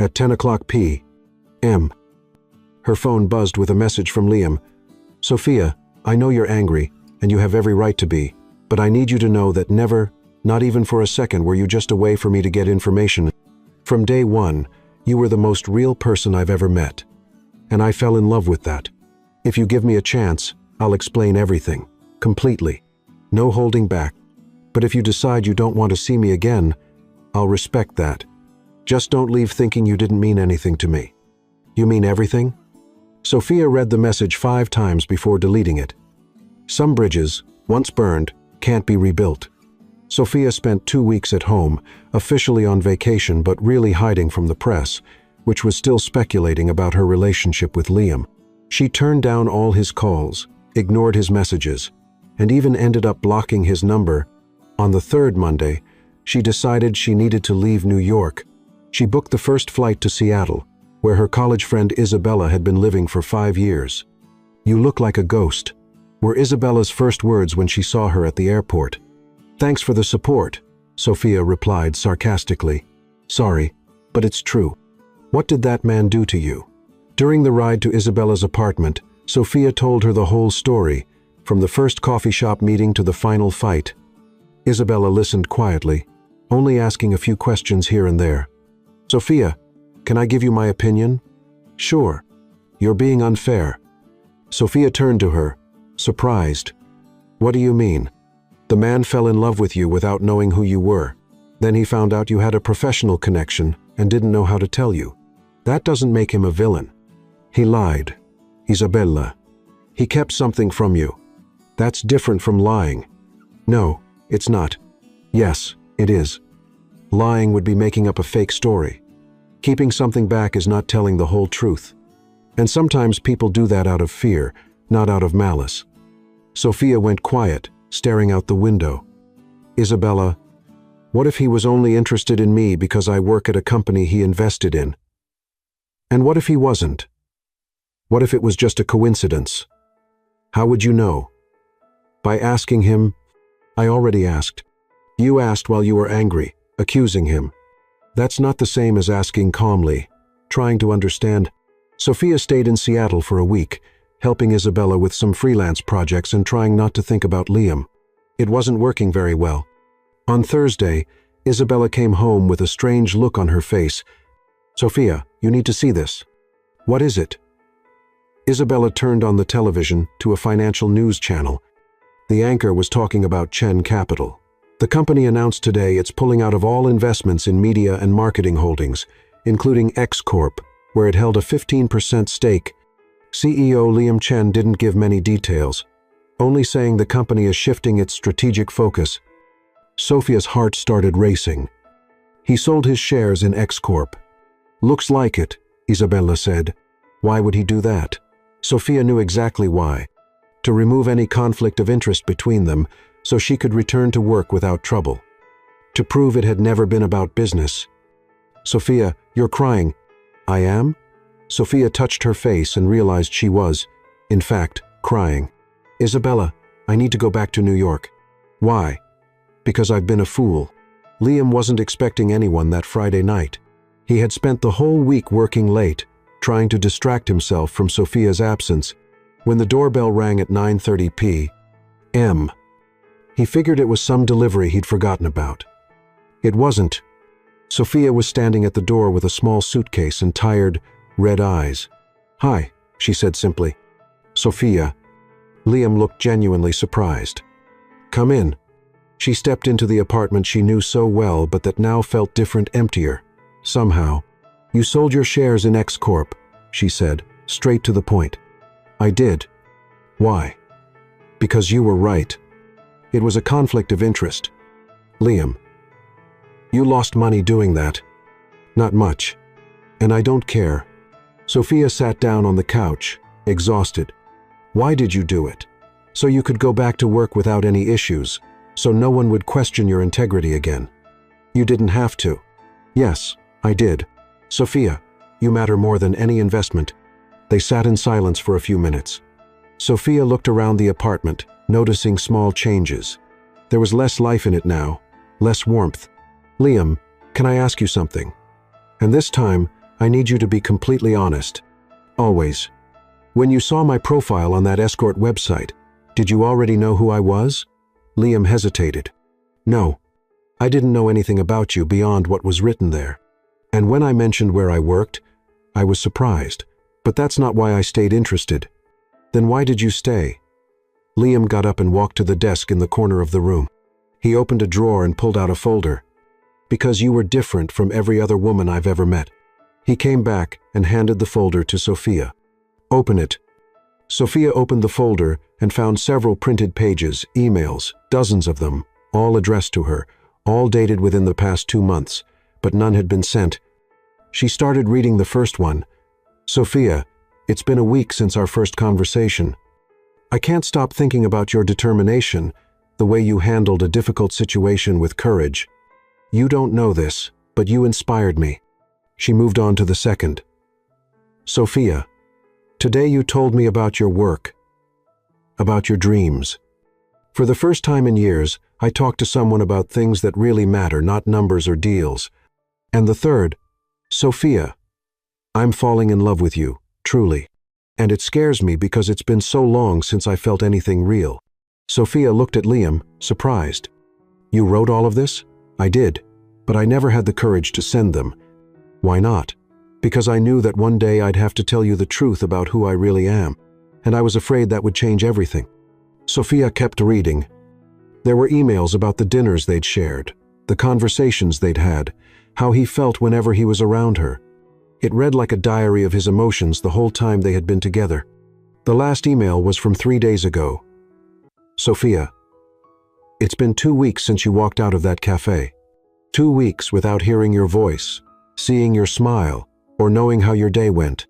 At 10 o'clock p.m., her phone buzzed with a message from Liam. Sophia, I know you're angry, and you have every right to be, but I need you to know that never, not even for a second, were you just a way for me to get information. From day one, you were the most real person I've ever met, and I fell in love with that. If you give me a chance, I'll explain everything, completely, no holding back. But if you decide you don't want to see me again, I'll respect that. Just don't leave thinking you didn't mean anything to me. You mean everything? Sophia read the message 5 times before deleting it. Some bridges, once burned, can't be rebuilt. Sophia spent 2 weeks at home, officially on vacation but really hiding from the press, which was still speculating about her relationship with Liam. She turned down all his calls, ignored his messages, and even ended up blocking his number. On the 3rd Monday, she decided she needed to leave New York. She booked the first flight to Seattle, where her college friend Isabella had been living for 5 years. You look like a ghost, were Isabella's first words when she saw her at the airport. Thanks for the support, Sophia replied sarcastically. Sorry, but it's true. What did that man do to you? During the ride to Isabella's apartment, Sophia told her the whole story, from the first coffee shop meeting to the final fight. Isabella listened quietly, only asking a few questions here and there. Sophia, can I give you my opinion? Sure. You're being unfair. Sophia turned to her, surprised. What do you mean? The man fell in love with you without knowing who you were. Then he found out you had a professional connection and didn't know how to tell you. That doesn't make him a villain. He lied. Isabella. He kept something from you. That's different from lying. No, it's not. Yes, it is. Lying would be making up a fake story. Keeping something back is not telling the whole truth. And sometimes people do that out of fear, not out of malice. Sophia went quiet, staring out the window. Isabella, What if he was only interested in me because I work at a company he invested in? And what if he wasn't? What if it was just a coincidence? How would you know? By asking him. I already asked. You asked while you were angry, accusing him. That's not the same as asking calmly, trying to understand. Sophia stayed in Seattle for a week, helping Isabella with some freelance projects and trying not to think about Liam. It wasn't working very well. On Thursday, Isabella came home with a strange look on her face. Sophia, you need to see this. What is it? Isabella turned on the television to a financial news channel. The anchor was talking about Chen Capital. The company announced today it's pulling out of all investments in media and marketing holdings, including X Corp, where it held a 15% stake. CEO Liam Chen didn't give many details, only saying the company is shifting its strategic focus. Sophia's heart started racing. He sold his shares in X Corp. Looks like it, Isabella said. Why would he do that? Sophia knew exactly why. To remove any conflict of interest between them, so she could return to work without trouble. To prove it had never been about business. Sophia, you're crying. I am? Sophia touched her face and realized she was, in fact, crying. Isabella, I need to go back to New York. Why? Because I've been a fool. Liam wasn't expecting anyone that Friday night. He had spent the whole week working late, trying to distract himself from Sophia's absence. When the doorbell rang at 9:30 p.m., he figured it was some delivery he'd forgotten about. It wasn't. Sophia was standing at the door with a small suitcase and tired, red eyes. Hi, she said simply. Sophia. Liam looked genuinely surprised. Come in. She stepped into the apartment she knew so well but that now felt different, emptier. Somehow. You sold your shares in X Corp, she said, straight to the point. I did. Why? Because you were right. It was a conflict of interest. Liam. You lost money doing that. Not much. And I don't care. Sophia sat down on the couch, exhausted. Why did you do it? So you could go back to work without any issues, so no one would question your integrity again. You didn't have to. Yes, I did. Sophia, you matter more than any investment. They sat in silence for a few minutes. Sophia looked around the apartment, noticing small changes. There was less life in it now, less warmth. Liam, can I ask you something? And this time, I need you to be completely honest. Always. When you saw my profile on that escort website, did you already know who I was? Liam hesitated. No. I didn't know anything about you beyond what was written there. And when I mentioned where I worked, I was surprised. But that's not why I stayed interested. Then why did you stay? Liam got up and walked to the desk in the corner of the room. He opened a drawer and pulled out a folder. Because you were different from every other woman I've ever met. He came back and handed the folder to Sophia. Open it. Sophia opened the folder and found several printed pages, emails, dozens of them, all addressed to her, all dated within the past 2 months, but none had been sent. She started reading the first one. Sophia, it's been a week since our first conversation. I can't stop thinking about your determination, the way you handled a difficult situation with courage. You don't know this, but you inspired me. She moved on to the second. Sophia, today you told me about your work, about your dreams. For the first time in years, I talked to someone about things that really matter, not numbers or deals. And the third, Sophia, I'm falling in love with you, truly. And it scares me because it's been so long since I felt anything real. Sophia looked at Liam, surprised. You wrote all of this? I did, but I never had the courage to send them. Why not? Because I knew that one day I'd have to tell you the truth about who I really am, and I was afraid that would change everything. Sophia kept reading. There were emails about the dinners they'd shared, the conversations they'd had, how he felt whenever he was around her. It read like a diary of his emotions the whole time they had been together. The last email was from 3 days ago. Sophia, it's been 2 weeks since you walked out of that cafe. 2 weeks without hearing your voice, seeing your smile, or knowing how your day went.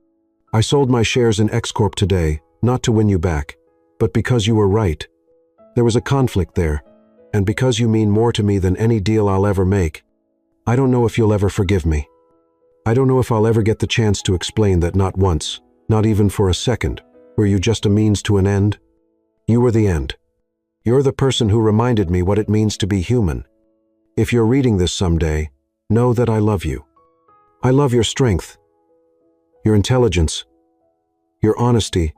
I sold my shares in X Corp today, not to win you back, but because you were right. There was a conflict there, and because you mean more to me than any deal I'll ever make, I don't know if you'll ever forgive me. I don't know if I'll ever get the chance to explain that not once, not even for a second, were you just a means to an end. You were the end. You're the person who reminded me what it means to be human. If you're reading this someday, know that I love you. I love your strength, your intelligence, your honesty.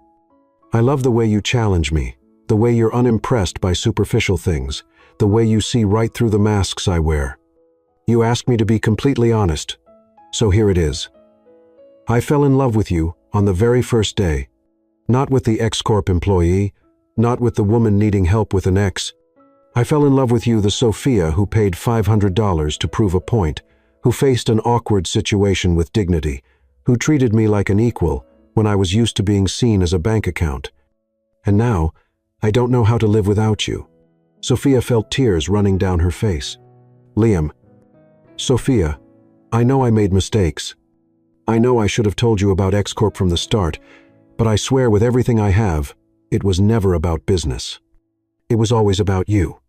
I love the way you challenge me, the way you're unimpressed by superficial things, the way you see right through the masks I wear. You asked me to be completely honest, so here it is. I fell in love with you on the very first day, not with the X-Corp employee, not with the woman needing help with an ex. I fell in love with you, the Sophia who paid $500 to prove a point, who faced an awkward situation with dignity, who treated me like an equal when I was used to being seen as a bank account. And now, I don't know how to live without you. Sophia felt tears running down her face. Liam. Sophia, I know I made mistakes. I know I should have told you about X-Corp from the start, but I swear with everything I have, it was never about business. It was always about you.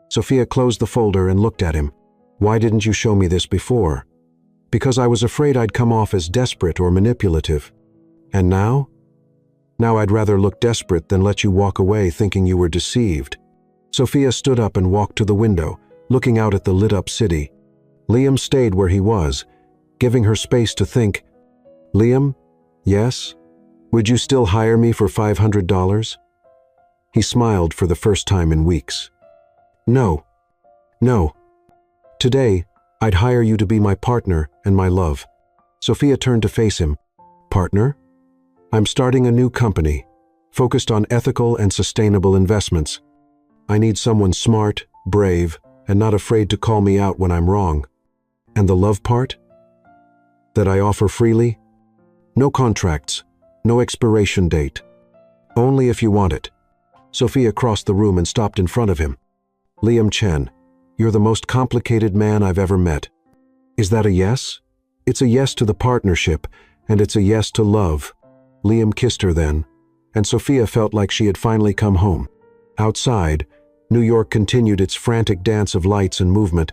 Sophia closed the folder and looked at him. Why didn't you show me this before? Because I was afraid I'd come off as desperate or manipulative. And now? Now I'd rather look desperate than let you walk away thinking you were deceived. Sophia stood up and walked to the window, looking out at the lit-up city. Liam stayed where he was, giving her space to think. Liam? Yes? Would you still hire me for $500? He smiled for the first time in weeks. No. No. Today, I'd hire you to be my partner and my love. Sophia turned to face him. Partner? I'm starting a new company, focused on ethical and sustainable investments. I need someone smart, brave, and not afraid to call me out when I'm wrong. And the love part? That I offer freely? No contracts, no expiration date. Only if you want it. Sophia crossed the room and stopped in front of him. Liam Chen, you're the most complicated man I've ever met. Is that a yes? It's a yes to the partnership, and it's a yes to love. Liam kissed her then, and Sophia felt like she had finally come home. Outside, New York continued its frantic dance of lights and movement,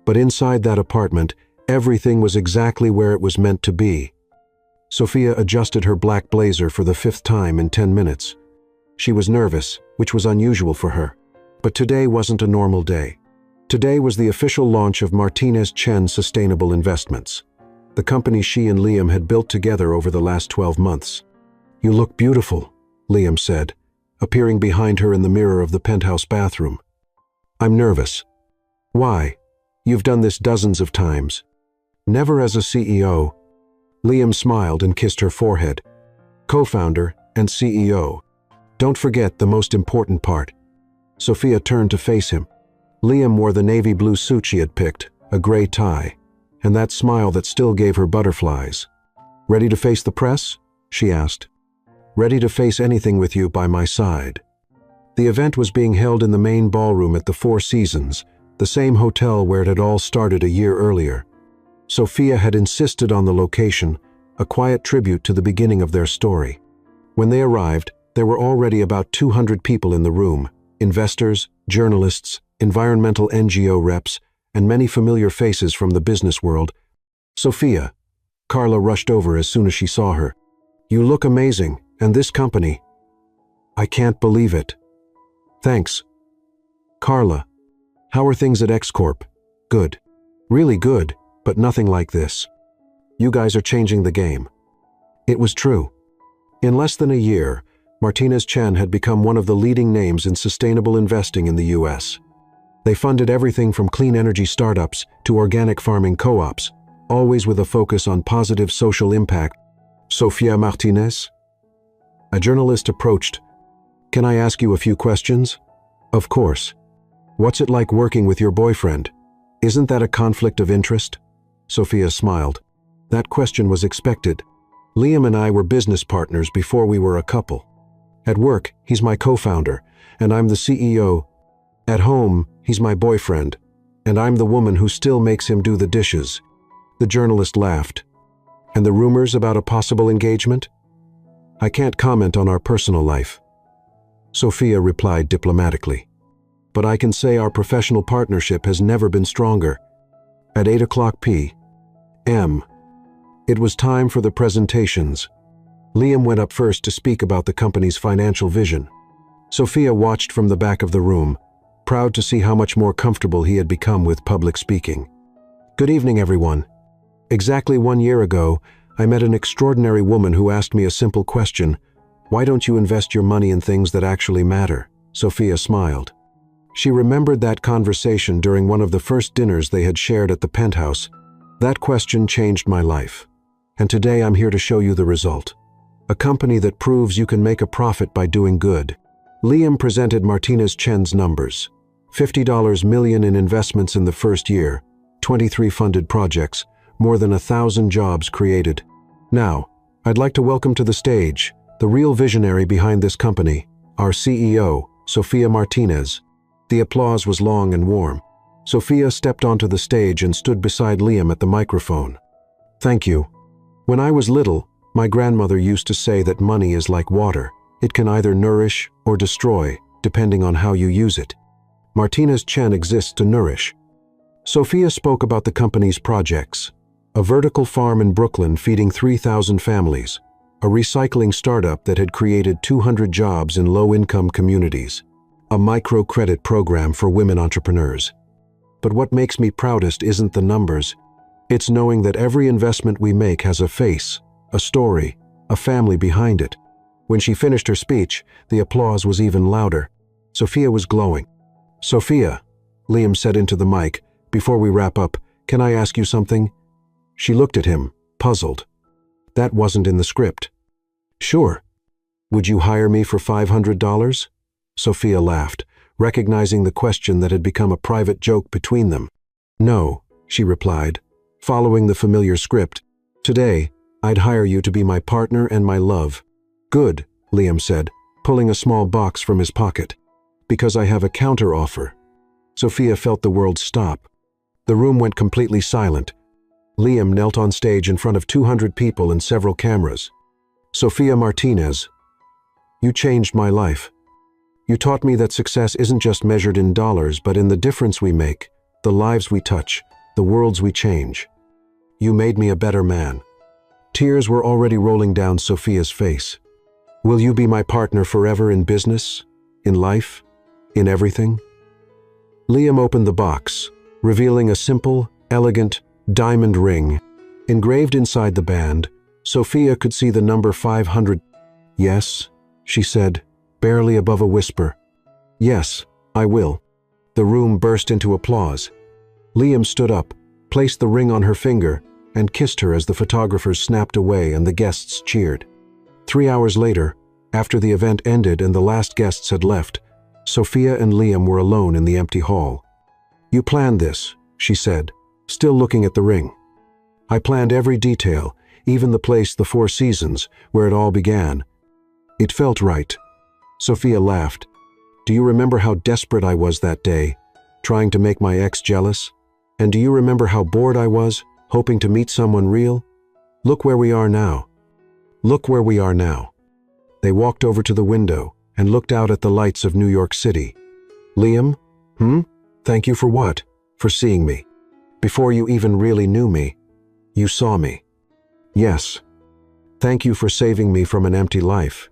but inside that apartment, everything was exactly where it was meant to be. Sophia adjusted her black blazer for the 5th time in 10 minutes. She was nervous, which was unusual for her. But today wasn't a normal day. Today was the official launch of Martinez Chen Sustainable Investments, the company she and Liam had built together over the last 12 months. You look beautiful, Liam said, appearing behind her in the mirror of the penthouse bathroom. I'm nervous. Why? You've done this dozens of times. Never as a CEO. Liam smiled and kissed her forehead. Co-founder and CEO. Don't forget the most important part. Sophia turned to face him. Liam wore the navy blue suit she had picked, a gray tie, and that smile that still gave her butterflies. Ready to face the press? She asked. Ready to face anything with you by my side. The event was being held in the main ballroom at the Four Seasons, the same hotel where it had all started a year earlier. Sophia had insisted on the location, a quiet tribute to the beginning of their story. When they arrived, there were already about 200 people in the room, investors, journalists, environmental NGO reps, and many familiar faces from the business world. Sophia. Carla rushed over as soon as she saw her. You look amazing, and this company. I can't believe it. Thanks. Carla. How are things at X-Corp? Good. Really good, but nothing like this. You guys are changing the game. It was true. In less than a year, Martinez Chen had become one of the leading names in sustainable investing in the U.S. They funded everything from clean energy startups to organic farming co-ops, always with a focus on positive social impact. Sophia Martinez? A journalist approached. Can I ask you a few questions? Of course. What's it like working with your boyfriend? Isn't that a conflict of interest? Sophia smiled. That question was expected. Liam and I were business partners before we were a couple. At work, he's my co-founder, and I'm the CEO. At home, he's my boyfriend, and I'm the woman who still makes him do the dishes. The journalist laughed. And the rumors about a possible engagement? I can't comment on our personal life. Sophia replied diplomatically. but I can say our professional partnership has never been stronger. At 8 p.m., it was time for the presentations. Liam went up first to speak about the company's financial vision. Sophia watched from the back of the room, proud to see how much more comfortable he had become with public speaking. Good evening, everyone. Exactly 1 year ago, I met an extraordinary woman who asked me a simple question: why don't you invest your money in things that actually matter? Sophia smiled. She remembered that conversation during one of the first dinners they had shared at the penthouse. That question changed my life. And today I'm here to show you the result. A company that proves you can make a profit by doing good. Liam presented Martinez Chen's numbers. $50 million in investments in the first year, 23 funded projects, more than 1,000 jobs created. Now, I'd like to welcome to the stage the real visionary behind this company, our CEO, Sophia Martinez. The applause was long and warm. Sophia stepped onto the stage and stood beside Liam at the microphone. Thank you. When I was little, my grandmother used to say that money is like water. It can either nourish or destroy, depending on how you use it. Martinez Chen exists to nourish. Sophia spoke about the company's projects. A vertical farm in Brooklyn feeding 3,000 families. A recycling startup that had created 200 jobs in low-income communities. A microcredit program for women entrepreneurs. But what makes me proudest isn't the numbers. It's knowing that every investment we make has a face, a story, a family behind it. When she finished her speech, the applause was even louder. Sophia was glowing. Sophia, Liam said into the mic, before we wrap up, can I ask you something? She looked at him, puzzled. That wasn't in the script. Sure. Would you hire me for $500? Sophia laughed, recognizing the question that had become a private joke between them. No, she replied, following the familiar script. Today, I'd hire you to be my partner and my love. Good, Liam said, pulling a small box from his pocket. Because I have a counter-offer. Sophia felt the world stop. The room went completely silent. Liam knelt on stage in front of 200 people and several cameras. Sophia Martinez, you changed my life. You taught me that success isn't just measured in dollars, but in the difference we make, the lives we touch, the worlds we change. You made me a better man. Tears were already rolling down Sophia's face. Will you be my partner forever in business, in life, in everything? Liam opened the box, revealing a simple, elegant, diamond ring. Engraved inside the band, Sophia could see the number 500. Yes, she said, barely above a whisper. Yes, I will. The room burst into applause. Liam stood up, placed the ring on her finger, and kissed her as the photographers snapped away and the guests cheered. 3 hours later, after the event ended and the last guests had left, Sophia and Liam were alone in the empty hall. You planned this, she said, still looking at the ring. I planned every detail, even the place, the Four Seasons, where it all began. It felt right. Sophia laughed. Do you remember how desperate I was that day, trying to make my ex jealous? And do you remember how bored I was, hoping to meet someone real? Look where we are now. Look where we are now. They walked over to the window and looked out at the lights of New York City. Liam? Thank you for what? For seeing me. Before you even really knew me, you saw me. Yes. Thank you for saving me from an empty life.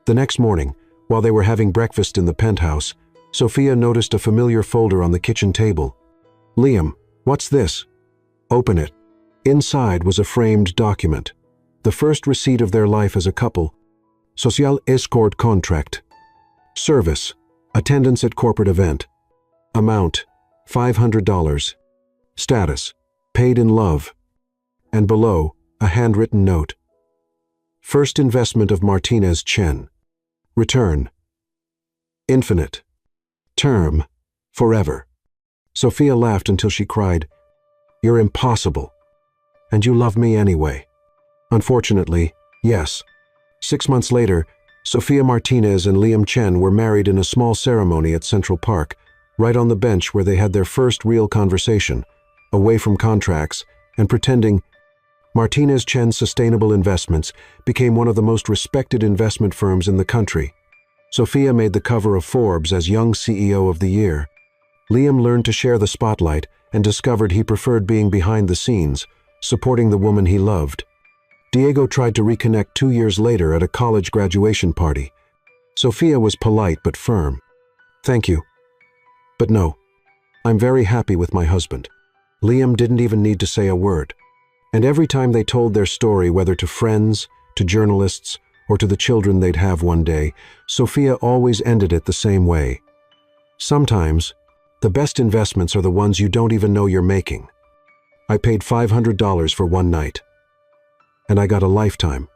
The next morning, while they were having breakfast in the penthouse, Sophia noticed a familiar folder on the kitchen table. Liam, what's this? Open it. Inside was a framed document. The first receipt of their life as a couple. Social escort contract. Service. Attendance at corporate event. Amount. $500. Status. Paid in love. And below, a handwritten note. First investment of Martinez Chen. Return. Infinite. Term. Forever. Sophia laughed until she cried, You're impossible. And you love me anyway. Unfortunately, yes. 6 months later, Sophia Martinez and Liam Chen were married in a small ceremony at Central Park, right on the bench where they had their first real conversation, away from contracts, and pretending. Martinez Chen Sustainable Investments became one of the most respected investment firms in the country. Sophia made the cover of Forbes as Young CEO of the Year. Liam learned to share the spotlight and discovered he preferred being behind the scenes, supporting the woman he loved. Diego tried to reconnect 2 years later at a college graduation party. Sophia was polite but firm. "Thank you. But no, I'm very happy with my husband." Liam didn't even need to say a word. And every time they told their story, whether to friends, to journalists, or to the children they'd have one day, Sophia always ended it the same way. "Sometimes, the best investments are the ones you don't even know you're making. I paid $500 for one night, and I got a lifetime."